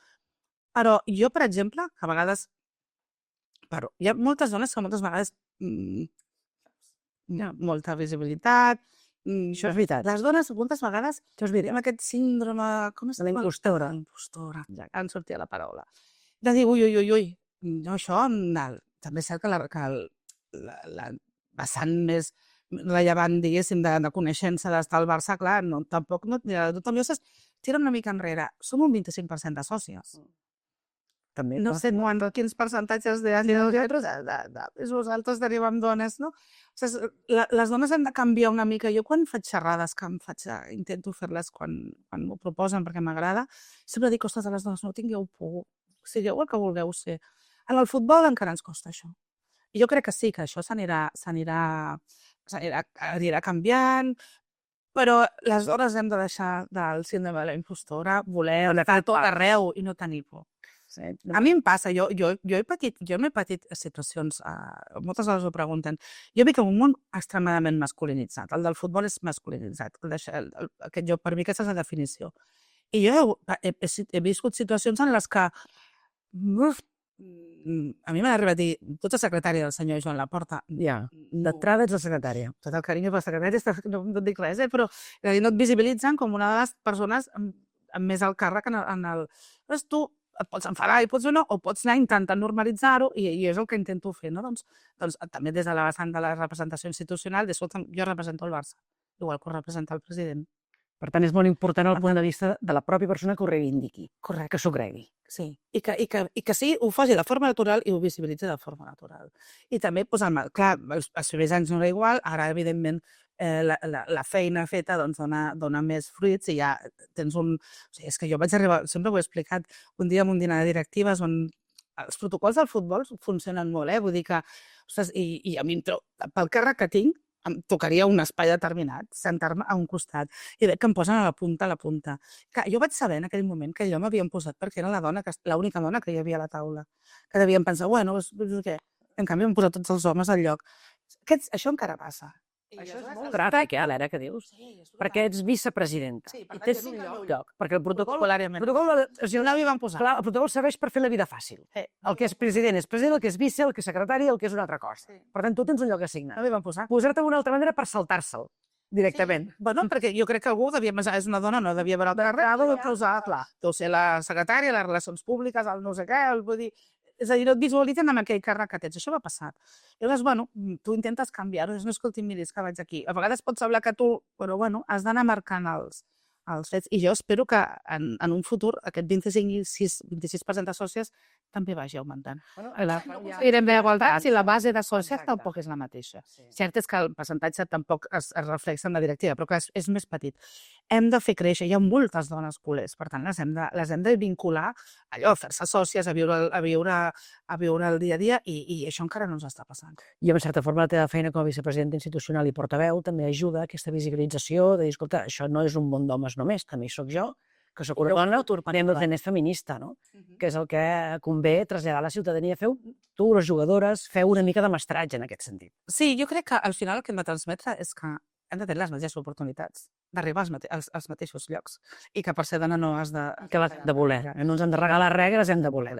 Però jo, per exemple, que a vegades... Hi ha moltes dones que moltes vegades hi ha molta visibilitat.
Això és veritat.
Les dones moltes vegades amb aquest síndrome... Com es
diu?
Impostora. En sortia la paraula. De dir, ui, no, això, també és cert que la vessant més rellevant, diguéssim, de coneixença d'estar al Barça, clar, tampoc no tothom tira una mica enrere. Som un 25% de sòcies.
També,
no sé quins percentatges nosaltres tenim amb dones, no? Les dones han de canviar una mica. Jo quan faig xerrades que intento fer-les quan m'ho proposen perquè m'agrada, sempre dic, ostres, a les dones no tingueu por, sigueu el que vulgueu ser. En el futbol encara ens costa això. I jo crec que sí, que això s'anirà canviant, però les dones hem de deixar del síndrome de la impostora, voler estar tot arreu i no tenir por. A mi em passa, jo he patit situacions, moltes vegades ho pregunten, jo veig un món extremadament masculinitzat, el del futbol és masculinitzat, per mi aquesta és la definició. I jo he viscut situacions en les que a mi m'ha d'arribar a dir, tu ets la secretària del senyor Joan Laporta.
Ja, d'entrada ets la secretària.
Tot el carinyo per la secretària, no et dic res, però no et visibilitzen com una de les persones amb més alt càrrec en el... Tu et pots enfadar i pots o no, o pots anar intentant normalitzar-ho, i és el que intento fer, no? Doncs també des de la vessant de la representació institucional, jo represento el Barça, igual que ho representa el president.
Per tant, és molt important el punt de vista de la pròpia persona que ho reivindiqui, que s'ho cregui.
Sí, i que sí, ho faci de forma natural i ho visibilitzi de forma natural. I també, clar, els primers anys no era igual, ara, evidentment, la feina feta dona més fruits i ja tens un... O sigui, és que jo vaig arribar, sempre ho he explicat, un dia en un dinar de directives on els protocols del futbol funcionen molt, vull dir que, ostres, i a mi, pel càrrec que tinc, em tocaria un espai determinat, sentar-me a un costat, i veig que em posen a la punta. Clar, jo vaig saber en aquell moment que allò m'havien posat perquè era l'única dona que hi havia a la taula, que devien pensar, bueno, què? En canvi m'han posat tots els homes al lloc. Això encara passa.
Això és molt gràfic, l'era que dius, perquè ets vicepresidenta i tens un lloc, perquè el protocol serveix per fer la vida fàcil. El que és president, el que és vice, el que és secretari, el que és una altra cosa. Per tant, tu tens un lloc assignat. Posar-te d'una altra manera per saltar-se'l directament.
Bueno, perquè jo crec que algú és una dona, no devia haver altra res, deu ser la secretària, les relacions públiques, el no sé què, vull dir... és a dir, no et visualitzen amb aquell càrrec que tens. Això m'ha passat. I llavors, bueno, tu intentes canviar-ho. No, escolti, miri, és que vaig aquí. A vegades pot semblar que tu, però bueno, has d'anar marcant els fets. I jo espero que en un futur aquest 26% de sòcies també vagi augmentant.
Bueno,
No aconseguirem d'igualtat si la base de sòcies tampoc és la mateixa. Cert és que el percentatge tampoc es reflexa en la directiva, però que és més petit. Hem de fer créixer, hi ha moltes dones culers, per tant les hem de vincular allò, a fer-se sòcies, a viure el dia a dia, i això encara no ens està passant.
I, en certa forma, la teva feina com a vicepresidenta institucional i portaveu també ajuda a aquesta visibilització de dir, escolta, això no és un món d'homes només, també hi soc jo, que soc una dona, és feminista, no? Que és el que convé traslladar a la ciutadania. Tu, les jugadores, feu una mica de mestratge en aquest sentit.
Sí, jo crec que al final el que hem de transmetre és que hem de tenir les mateixes oportunitats d'arribar als mateixos llocs i que per ser dona no has de...
Que les hem de voler. No ens han de regalar res, que les hem de voler.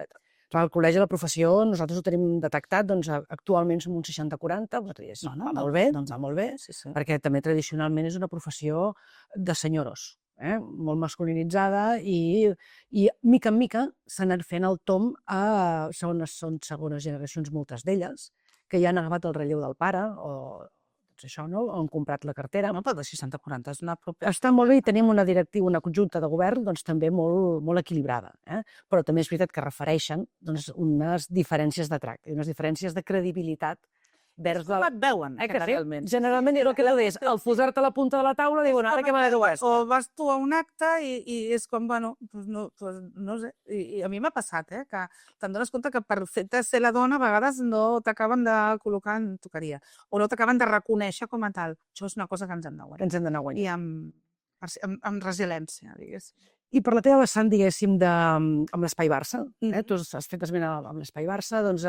Clar, al col·legi de la professió nosaltres ho tenim detectat, doncs actualment som un 60-40, va molt bé, doncs va molt bé, perquè també tradicionalment és una professió de senyoros, molt masculinitzada, i mica en mica s'han anat fent el tomb són segones generacions, moltes d'elles, que ja han agafat el relleu del pare, o això, no? Han comprat la cartera.
No, però de 60-40 és una
Està molt bé, i tenim una directiva, una conjunta de govern, doncs també molt equilibrada, però també és veritat que refereixen unes diferències de tracte, unes diferències de credibilitat vers
com et veuen,
generalment. Generalment, el que deu és, al posar-te a la punta de la taula, diuen, ara què me n'he de
o vas tu a un acte i és com, bueno, no sé, i a mi m'ha passat, que te'n dones compte que per fet de ser la dona a vegades no t'acaben de col·locar en toqueria, o no t'acaben de reconèixer com a tal. Això és una cosa que ens hem d'anar guanyant. I amb resiliència, diguéssim.
I per la teva vessant, diguéssim, amb l'Espai Barça, tu has fet esment amb l'Espai Barça, doncs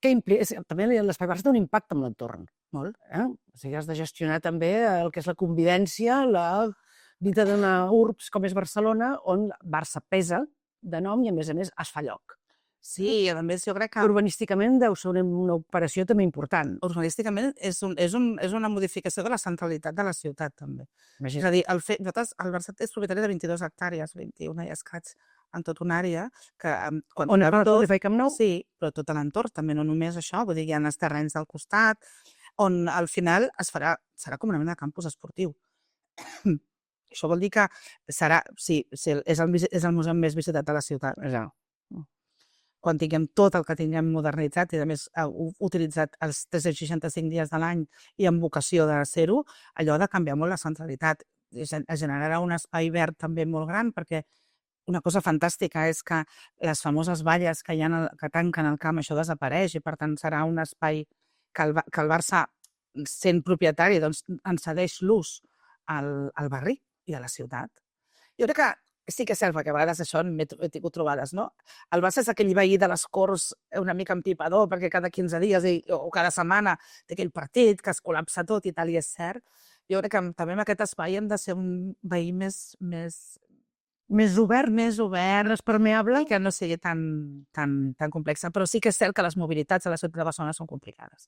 també l'Espai Barça té un impacte en l'entorn.
Molt.
O sigui, has de gestionar també el que és la convivència, la vida d'una urbs com és Barcelona, on Barça pesa de nom i, a més, es fa lloc.
Sí, a més, jo crec que...
Urbanísticament deu ser una operació també important.
Urbanísticament és una modificació de la centralitat de la ciutat, també. És a dir, nosaltres, el Barça és propietari de 22 hectàrees, 21 i escaig, en tota una àrea que...
On és tot, Camp Nou?
Sí, però tot l'entorn, també, no només això, vull dir, hi ha els terrenys del costat, on al final serà com una mena de campus esportiu. Això vol dir que serà, sí, és el museu més visitat de la ciutat. Quan tinguem tot el que tinguem modernitzat i, a més, utilitzat els 365 dies de l'any i amb vocació de ser-ho, allò ha de canviar molt la centralitat. Es generarà un espai verd també molt gran, perquè una cosa fantàstica és que les famoses valles que tanquen el camp, això desapareix, i per tant serà un espai que el Barça, sent propietari, doncs en cedeix l'ús al barri i a la ciutat. Jo crec que sí que és cert, perquè a vegades això he tingut trobades, no? El Barça és aquell veí de les Corts una mica empipador, perquè cada 15 dies o cada setmana té aquell partit que es col·lapsa tot i tal, i és cert. Jo crec que també en aquest espai hem de ser un veí més obert, més permeable, i que no sigui tan complexa. Però sí que és cert que les mobilitats a la ciutat de Barcelona són complicades.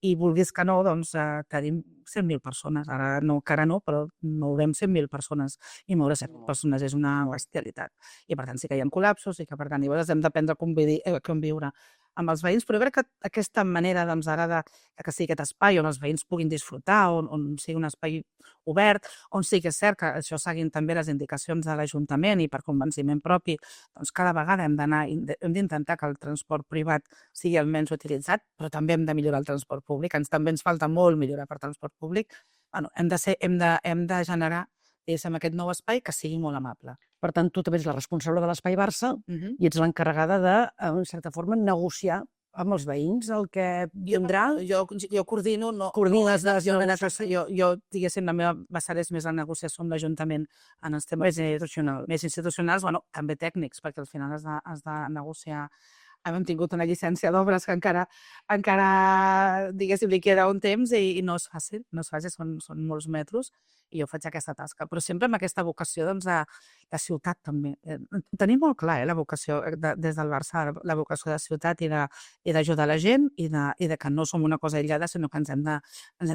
I vulguis que no, doncs tenim 100.000 persones. Ara encara no, però mourem 100.000 persones. I moure 100.000 persones és una bestialitat. I per tant sí que hi ha col·lapsos, i que per tant hem d'aprendre a conviure amb els veïns, però jo crec que aquesta manera ara que sigui aquest espai on els veïns puguin disfrutar, on sigui un espai obert, on sí que és cert que això seguint també les indicacions de l'Ajuntament i per convenciment propi, doncs cada vegada hem d'intentar que el transport privat sigui el menys utilitzat, però també hem de millorar el transport públic, també ens falta molt millorar per transport públic. Hem de generar aquest nou espai que sigui molt amable.
Per tant, tu també ets la responsable de l'Espai Barça i ets l'encarregada de, en certa forma, negociar amb els veïns el que vindrà.
Jo coordino, no.
Coordines
jo, diguéssim, la meva vessant és més la negociació amb l'Ajuntament en els temes més institucionals, també tècnics, perquè al final has de negociar. Hem tingut una llicència d'obres que encara diguéssim, li queda un temps i no és fàcil, són molts metres, i jo faig aquesta tasca, però sempre amb aquesta vocació de ciutat també. Tenim molt clar la vocació des del Barça, la vocació de ciutat i d'ajudar la gent i de que no som una cosa aïllada, sinó que ens hem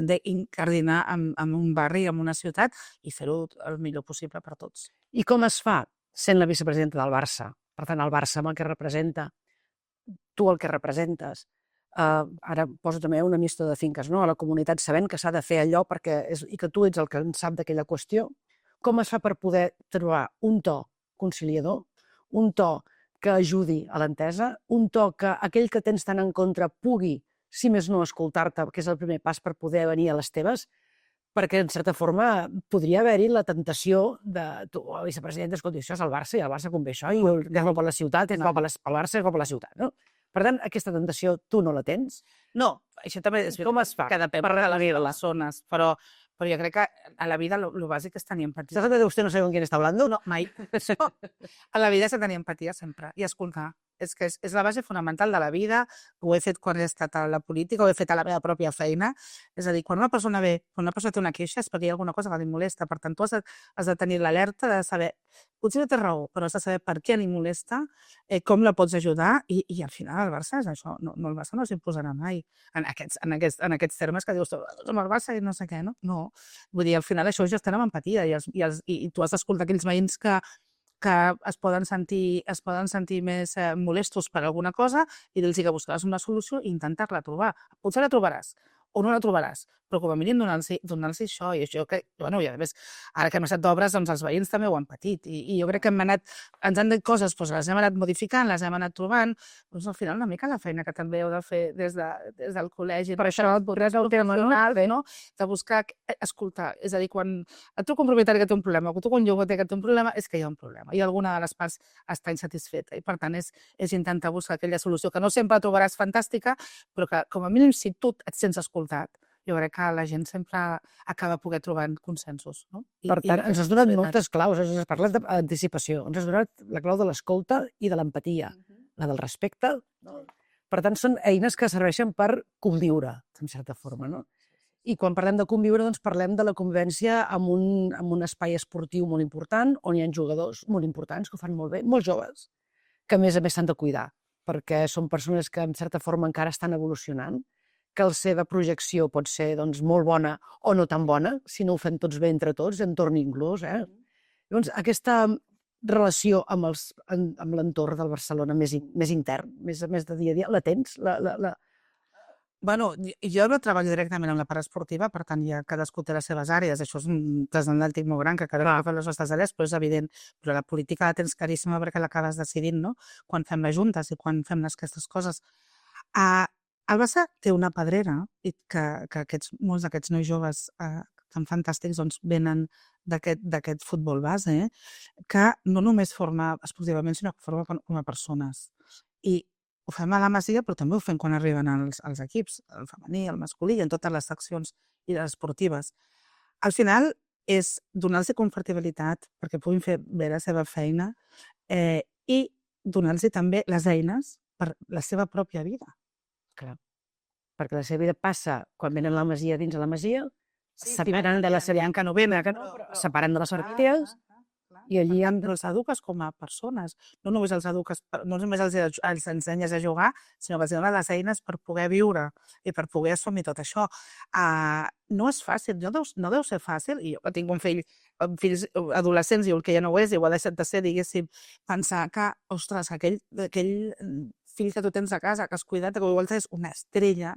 d'incardinar en un barri, en una ciutat, i fer-ho el millor possible per tots.
I com es fa sent la vicepresidenta del Barça? Per tant, el Barça amb el que representa, tu el que representes. Ara poso també una llista de finques, no? A la comunitat sabent que s'ha de fer allò i que tu ets el que en sap d'aquella qüestió. Com es fa per poder trobar un to conciliador, un to que ajudi a l'entesa, un to que aquell que tens tant en contra pugui, si més no, escoltar-te, que és el primer pas per poder venir a les teves, perquè, en certa forma, podria haver-hi la tentació de tu, el vicepresident, escolti, això és el Barça, i el Barça convé això, i és bo per la ciutat, és bo pel Barça, és bo per la ciutat, no? Per tant, aquesta tentació tu no la tens?
No, això també és
com es fa
que depèn de les persones, però jo crec que a la vida el bàsic és tenir empatia.
¿Sabe de usted no sé con quién está hablando?
No, mai. A la vida és de tenir empatia sempre i escoltar. És que és la base fonamental de la vida. Ho he fet quan he estat a la política, ho he fet a la meva pròpia feina. És a dir, quan una persona té una queixa és perquè hi ha alguna cosa que li molesta. Per tant, tu has de tenir l'alerta de saber, potser no té raó, però has de saber per què li molesta, com la pots ajudar i al final el Barça és això. No, el Barça no s'imposarà mai. En aquests termes que dius, som el Barça i no sé què, no? No. Vull dir, al final això és gestionar amb empatia i tu has d'escoltar aquells veïns que es poden sentir més molestos per alguna cosa i dir-los que buscaràs una solució i intentar-la trobar. Potser la trobaràs o no la trobaràs, però com a mínim donar-los això. I això que, bueno, i a més, ara que hem estat d'obres, doncs els veïns també ho han patit. I jo crec que ens han dit coses, doncs les hem anat modificant, les hem anat trobant, doncs al final una mica la feina que també heu de fer des del col·legi. Per això el tema no? De buscar escoltar. És a dir, quan et truca un propietari que té un problema, o tu un llogater que té un problema, és que hi ha un problema. I alguna de les parts està insatisfeta. I per tant és intentar buscar aquella solució que no sempre trobaràs fantàstica, però que com a mínim si tu et sents escoltat, jo crec que la gent sempre acaba poder trobant consensos. No?
Per tant, ens has donat moltes claus, ens has parlat d'anticipació, ens has donat la clau de l'escolta i de l'empatia, la del respecte. Per tant, són eines que serveixen per conviure, en certa forma. No? I quan parlem de conviure, doncs parlem de la convivència en un espai esportiu molt important, on hi ha jugadors molt importants, que ho fan molt bé, molt joves, que a més s'han de cuidar, perquè són persones que, en certa forma, encara estan evolucionant, que la seva projecció pot ser molt bona o no tan bona, si no ho fem tots bé entre tots, entorn inclús. Llavors, aquesta relació amb l'entorn del Barcelona més intern, més de dia a dia, la tens?
Bueno, jo no treballo directament amb la part esportiva, per tant, ja cadascú té les seves àrees. Això és un transcendèntic molt gran, que cada fa les nostres àrees, però és evident. Però la política la tens caríssima perquè l'acabes decidint, no? Quan fem les juntes i quan fem aquestes coses. El Barça té una pedrera i que molts d'aquests nois joves tan fantàstics venen d'aquest futbol base, que no només forma esportivament, sinó que forma com a persones. I ho fem a la Masia, però també ho fem quan arriben els equips, el femení, el masculí, en totes les seccions i les esportives. Al final és donar-los confortabilitat perquè puguin fer bé la seva feina i donar-los també les eines per la seva pròpia vida.
Clar, perquè la seva vida passa quan venen a la Masia, dins de la Masia, separant de la seva que no venen, separant de les famílies, i allí
els eduques com a persones. No només els eduques, no només els ensenyes a jugar, sinó que els dones les eines per poder viure i per poder assumir tot això. No és fàcil, no deu ser fàcil, i jo que tinc fills adolescents i el que ja no ho és, i ho ha deixat de ser, diguéssim, pensar que, ostres, aquell fill que tu tens a casa, que has cuidat, que igual és una estrella,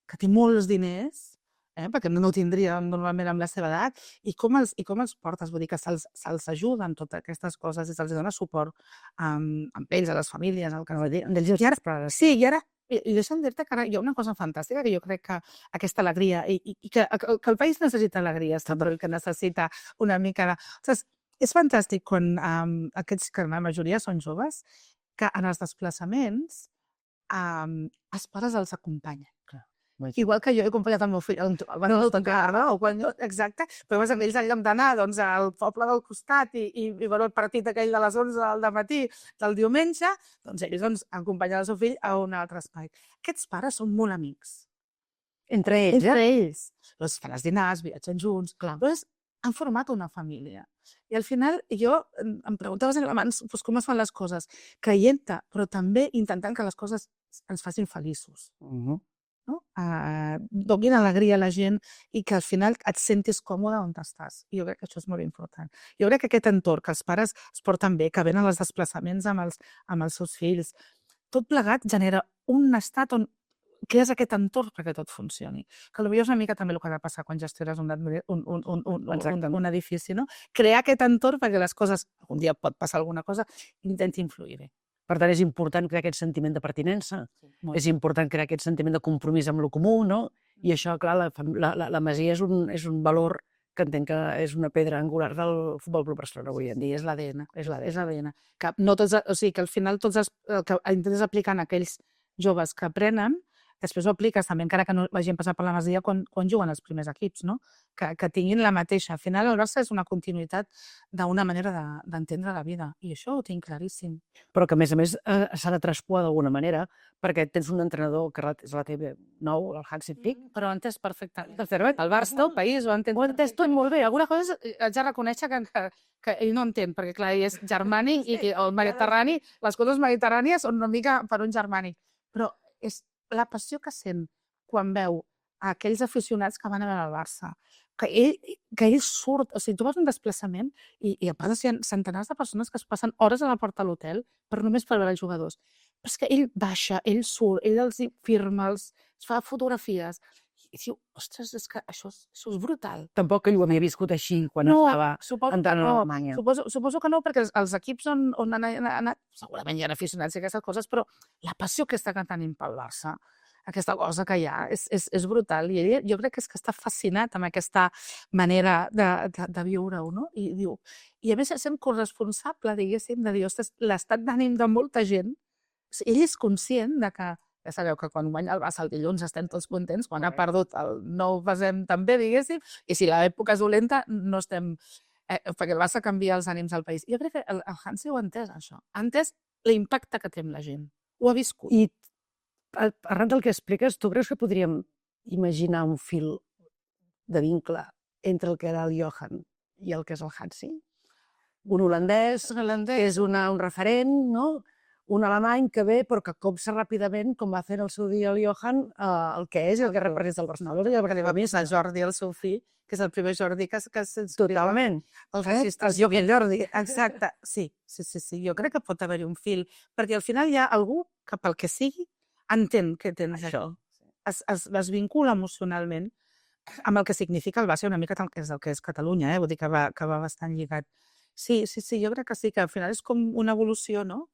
que té molts diners, perquè no ho tindria normalment amb la seva edat, i com els portes? Vull dir que se'ls ajuda en totes aquestes coses i se'ls dona suport amb ells, a les famílies, al que no dir. Sí, i ara, i deixa'm dir-te que hi ha una cosa fantàstica, que jo crec que aquesta alegria, i que el país necessita alegria, és tot el que necessita una mica de... És fantàstic quan aquests, que la majoria són joves, que en els desplaçaments els pares els acompanyen. Igual que jo he acompanyat el meu fill al Manuel Tancara, exacte, però amb ells en lloc d'anar al poble del costat i veure el partit aquell de les 11 del matí del diumenge, doncs ells acompanyen el seu fill a un altre espai. Aquests pares són molt amics.
Entre ells?
Entre ells. Doncs fan els dinars, viatgen junts, doncs han format una família. I al final jo em preguntaves abans com es fan les coses, creient-te, però també intentant que les coses ens facin feliços. Donin alegria a la gent i que al final et sentis còmode on estàs. I jo crec que això és molt important. Jo crec que aquest entorn, que els pares es porten bé, que venen als desplaçaments amb els seus fills, tot plegat genera un estat on crees aquest entorn perquè tot funcioni. Que potser és una mica també el que ha de passar quan gestiones un edifici, no? Crear aquest entorn perquè les coses, un dia pot passar alguna cosa, intenti influir-hi.
Per tant, és important crear aquest sentiment de pertinença, és important crear aquest sentiment de compromís amb el comú, no? I això, clar, la Masia és un valor que entenc que és una pedra angular del Futbol Club Barcelona avui en dia.
És l'ADN, és l'ADN. O sigui, que al final tots els que intentes aplicar en aquells joves que aprenen, després ho apliques també, encara que no vagin passar per la Masia quan juguen els primers equips, no? Que tinguin la mateixa. Al final el Barça és una continuïtat d'una manera d'entendre la vida, i això ho tinc claríssim.
Però que, a més, s'ha de traspuar d'alguna manera, perquè tens un entrenador que és la TV9, el Hansi Flick.
Però ho he entès perfectament. El Barça, el país, ho he entès tot molt bé. Alguna cosa haig de reconèixer que ell no entén, perquè clar, ell és germànic i el mediterrani, les coses mediterrànies són una mica per un germànic. Però és la passió que sent quan veu aquells aficionats que van a veure el Barça, que ell surt, o sigui, tu vas a un desplaçament i a part hi ha centenars de persones que es passen hores a la porta de l'hotel només per veure els jugadors. Però és que ell baixa, ell surt, ell els firma, els fa fotografies, i diu, ostres, és que això és brutal.
Tampoc ell ho havia viscut així quan estava entrant a Alemanya.
Suposo que no, perquè els equips on han anat, segurament hi ha aficionats i aquestes coses, però la passió que està tenint pel Barça, aquesta cosa que hi ha, és brutal. I ell, jo crec que és que està fascinat amb aquesta manera de viure-ho, no? I a més sent corresponsable, diguéssim, de dir, ostres, l'estat d'ànim de molta gent, ell és conscient de que, ja sabeu que quan guanya el Barça el dilluns estem tots contents, quan ha perdut no ho passem tan bé, diguéssim, i si l'època és dolenta no estem... perquè el Barça canvia els ànims al país. Jo crec que el Hansi ho ha entès, això. Ha entès l'impacte que té amb la gent. Ho ha viscut.
I arran del que expliques, tu creus que podríem imaginar un fil de vincle entre el que era el Johan i el que és el Hansi? Un holandès que és un referent, no? Un alemany que ve però que copsa ràpidament, com va fer en el seu dia el Johan, el que és i el que representa el Barcelona.
Perquè li va més el Jordi, el seu fill, que és el primer Jordi que
totalment.
Els registres.
Jo i el Jordi.
Exacte, sí. Jo crec que pot haver-hi un fil, perquè al final hi ha algú que pel que sigui entén que tens això. Es vincula emocionalment amb el que significa el Barça, una mica el que és Catalunya, vull dir que va bastant lligat. Sí, jo crec que sí, que al final és com una evolució, no?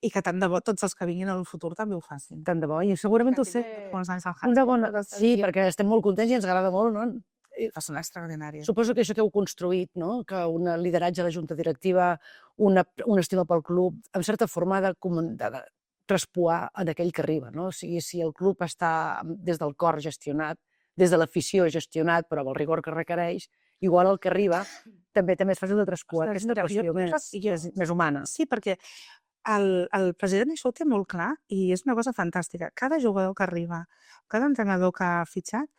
I que tant de bo tots els que vinguin en el futur també ho facin.
Tant de bo, i segurament ho sé. Sí, perquè estem molt contents i ens agrada molt, no?
Persona extraordinària.
Suposo que això que heu construït, no? Que un lideratge de la junta directiva, una estima pel club, en certa forma de traspuar en aquell que arriba, no? O sigui, si el club està des del cor gestionat, des de l'afició gestionat, però amb el rigor que requereix, igual el que arriba també és fàcil de traspuar aquesta qüestió més humana.
Sí, perquè el president això ho té molt clar i és una cosa fantàstica. Cada jugador que arriba, cada entrenador que ha fitxat,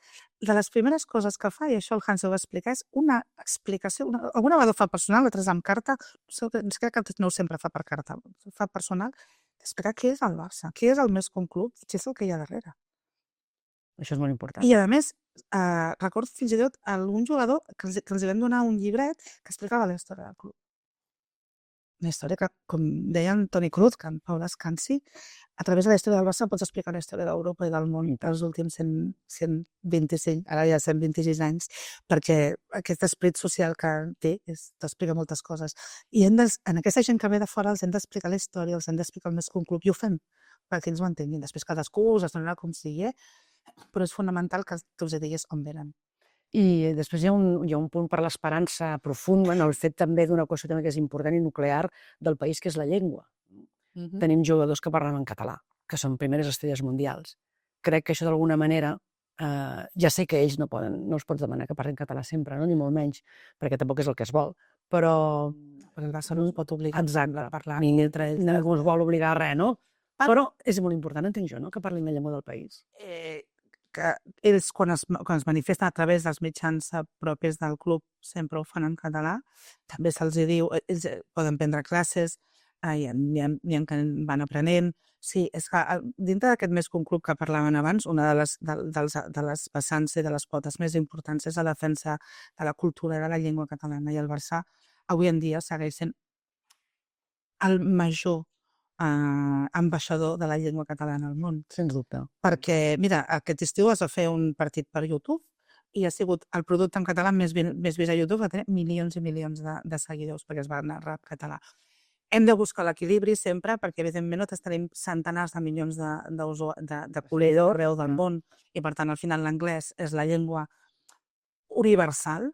de les primeres coses que fa, i això el Hans ho va explicar, és una explicació, alguna vegada ho fa personal, altres amb carta, crec que no sempre fa per carta, fa personal, explicar què és el Barça, què és el més com club, què és el que hi ha darrere.
Això és molt important.
I a més, recordo fins i tot algun jugador que els vam donar un llibret que explicava la història del club. Una història que, com deia en Toni Cruz, que en Pau descansi, a través de la història del Barça pots explicar la història d'Europa i del món dels últims 125, ara ja 126 anys, perquè aquest esperit social que té t'explica moltes coses. I en aquesta gent que ve de fora els hem d'explicar la història, els hem d'explicar el més que un club, i ho fem perquè ells ho entenguin. Després cadascú es donarà com sigui, però és fonamental que us diguis on venen.
I després hi ha un punt per l'esperança profunda en el fet també d'una qüestió també que és important i nuclear del país, que és la llengua. Tenim jugadors que parlen en català, que són primeres estrelles mundials. Crec que això d'alguna manera, ja sé que ells no es pot demanar que parlin català sempre, ni molt menys, perquè tampoc és el que es vol, però...
Perquè el Barça no es pot obligar a parlar.
Ningú es vol obligar a res, no? Però és molt important, entenc jo, que parlin la llengua del país.
Que ells, quan es manifesten a través dels mitjans propis del club, sempre ho fan en català. També se'ls diu, ells poden prendre classes, hi ha que van aprenent. Sí, és que dintre d'aquest més que un club que parlaven abans, una de les vessants i de les potes més importants és la defensa de la cultura i de la llengua catalana. I el Barça avui en dia segueix sent el major ambaixador de la llengua catalana al món.
Sens dubte.
Perquè, mira, aquest estiu es va fer un partit per YouTube i ha sigut el producte en català més vist a YouTube, va tenir milions i milions de seguidors perquè es va narrar en català. Hem de buscar l'equilibri sempre perquè, evidentment, nosaltres tenim centenars de milions de col·legues arreu del món i, per tant, al final l'anglès és la llengua universal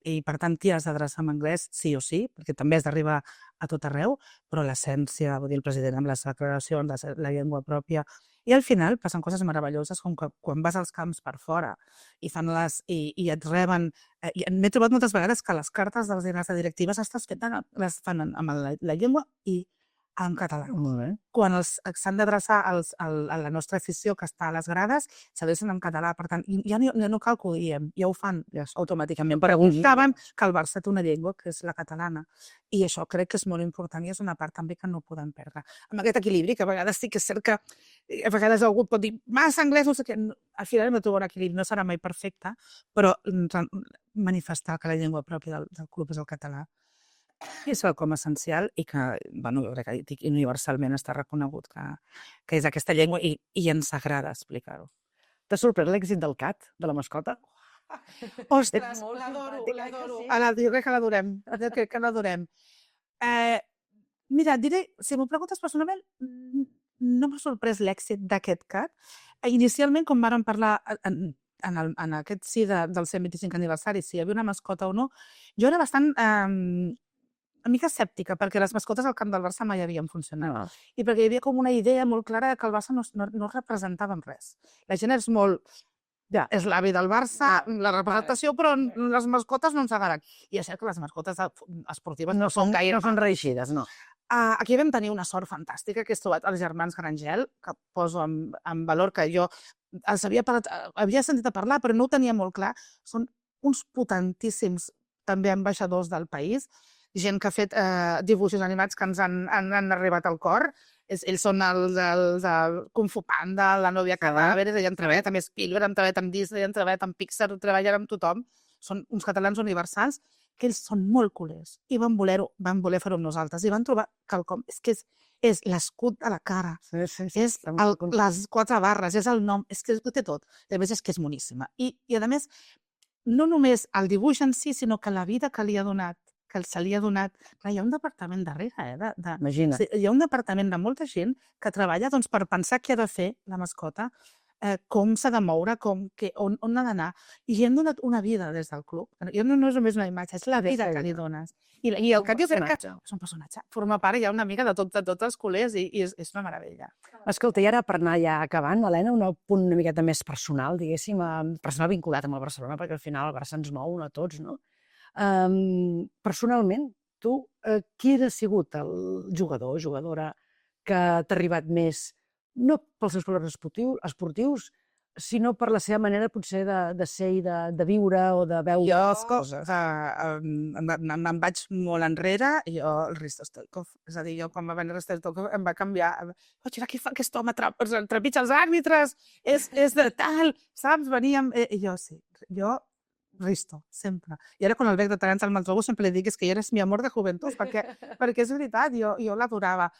i, per tant, t'hi has d'adreçar en anglès sí o sí, perquè també has d'arribar a tot arreu, però l'essència, vull dir, el president amb les declaracions, la llengua pròpia, i al final passen coses meravelloses com que quan vas als camps per fora i et reben... M'he trobat moltes vegades que les cartes dels directives les fan amb la llengua i en català.
Molt bé.
Quan s'han d'adreçar a la nostra afició que està a les grades, s'adrecen en català. Per tant, ja no cal que ho diem, ja ho fan automàticament. Saben que el Barça té una llengua, que és la catalana. I això crec que és molt important i és una part també que no podem perdre. Amb aquest equilibri, que a vegades sí que és cert que a vegades algú pot dir massa anglès, no sé què. Al final hem de trobar un equilibri, no serà mai perfecte, però manifestar que la llengua pròpia del club és el català és com essencial i que, bueno, jo crec que universalment està reconegut que és aquesta llengua i ens agrada explicar-ho.
T'ha sorprès l'èxit del cat, de la mascota?
Ostres, l'adoro. Jo crec que l'adorem. Crec que l'adorem. Mira, diré, si m'ho preguntes personalment, no m'ha sorprès l'èxit d'aquest cat. Inicialment, com vàrem parlar en aquest sí del 125 aniversari, si hi havia una mascota o no, jo era bastant una mica escèptica, perquè les mascotes al camp del Barça mai havien funcionat. I perquè hi havia com una idea molt clara que el Barça no representava en res. La gent és molt... és l'avi del Barça, la representació, però les mascotes no ens agraden. I és cert que les mascotes esportives
no són reeixides, no.
Aquí vam tenir una sort fantàstica, que és trobat els germans Grangel, que poso en valor, que jo havia sentit a parlar, però no ho tenia molt clar. Són uns potentíssims també ambaixadors del país, gent que ha fet dibuixos animats que ens han arribat al cor. Ells són els de Kung Fu Panda, la Novia Cadàver, ells han treballat amb Spielberg, han treballat amb Disney, han treballat amb Pixar, treballen amb tothom. Són uns catalans universals que ells són molt culers i van voler fer-ho amb nosaltres i van trobar quelcom. És que és l'escut a la cara, és les 4 barres, és el nom, és que ho té tot. A més, és que és moníssima. I a més, no només el dibuix en si, sinó que la vida que li ha donat, que se li ha donat... Clar, hi ha un departament darrere,
Imagina't.
Hi ha un departament de molta gent que treballa per pensar què ha de fer la mascota, com s'ha de moure, on ha d'anar. I hi hem donat una vida des del club. No és només una imatge, és la vida que li dones. I el cat jo crec que és un personatge. Forma part ja una mica de tots els culers i és una meravella.
Escolta, i ara per anar ja acabant, Helena, un punt una miqueta més personal, diguéssim, personal vinculat amb el Barcelona, perquè al final el Barça ens mou a tots, no? Personalment, tu, qui ha sigut el jugador o jugadora que t'ha arribat més, no pels seus valors esportius, sinó per la seva manera potser de ser i de viure o de veure coses?
Me'n vaig molt enrere, jo el Risto Stoikov, és a dir, jo quan va venir Risto Stoikov em va canviar, mira què fa aquest home, trepitja els àrbitres, és de tal, saps, veníem, i jo sí, Risto, sempre. I ara quan el veig de tant al trobo sempre li dic que eres mi amor de joventut, perquè és veritat, jo l'adorava.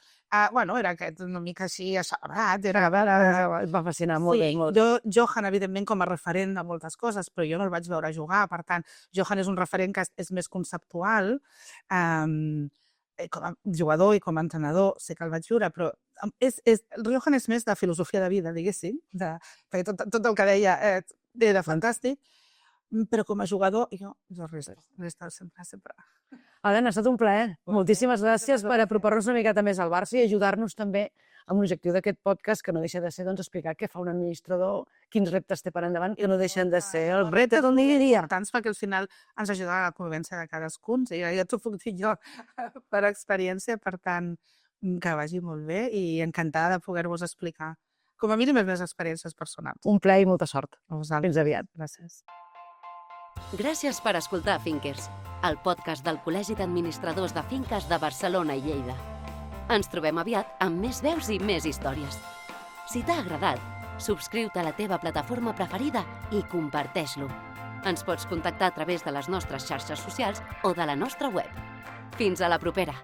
Bueno, era aquest una mica així assabat,
et va fascinar molt.
Sí, Johan, evidentment, com a referent de moltes coses, però jo no el vaig veure jugar, per tant, Johan és un referent que és més conceptual, com a jugador i com a entrenador sé que el vaig viure, però Johan és més de filosofia de vida, diguéssim, perquè tot el que deia era fantàstic, però com a jugador, jo Risto sempre.
Helena, ha estat un plaer. Moltíssimes gràcies per apropar-nos una miqueta més al Barça i ajudar-nos també amb l'objectiu d'aquest podcast, que no deixa de ser explicar què fa un administrador, quins reptes té per endavant, que no deixen de ser el repte d'un dia.
Tants perquè al final ens ajuda a la convivència de cadascun, i ja t'ho puc dir jo per experiència, per tant, que vagi molt bé i encantada de poder-vos explicar, com a mínim, les meves experiències personals.
Un plaer i molta sort. Fins aviat.
Gràcies.
Gràcies per escoltar Finkers, el podcast del Col·legi d'Administradors de Finques de Barcelona i Lleida. Ens trobem aviat amb més veus i més històries. Si t'ha agradat, subscriu-te a la teva plataforma preferida i comparteix-lo. Ens pots contactar a través de les nostres xarxes socials o de la nostra web. Fins a la propera!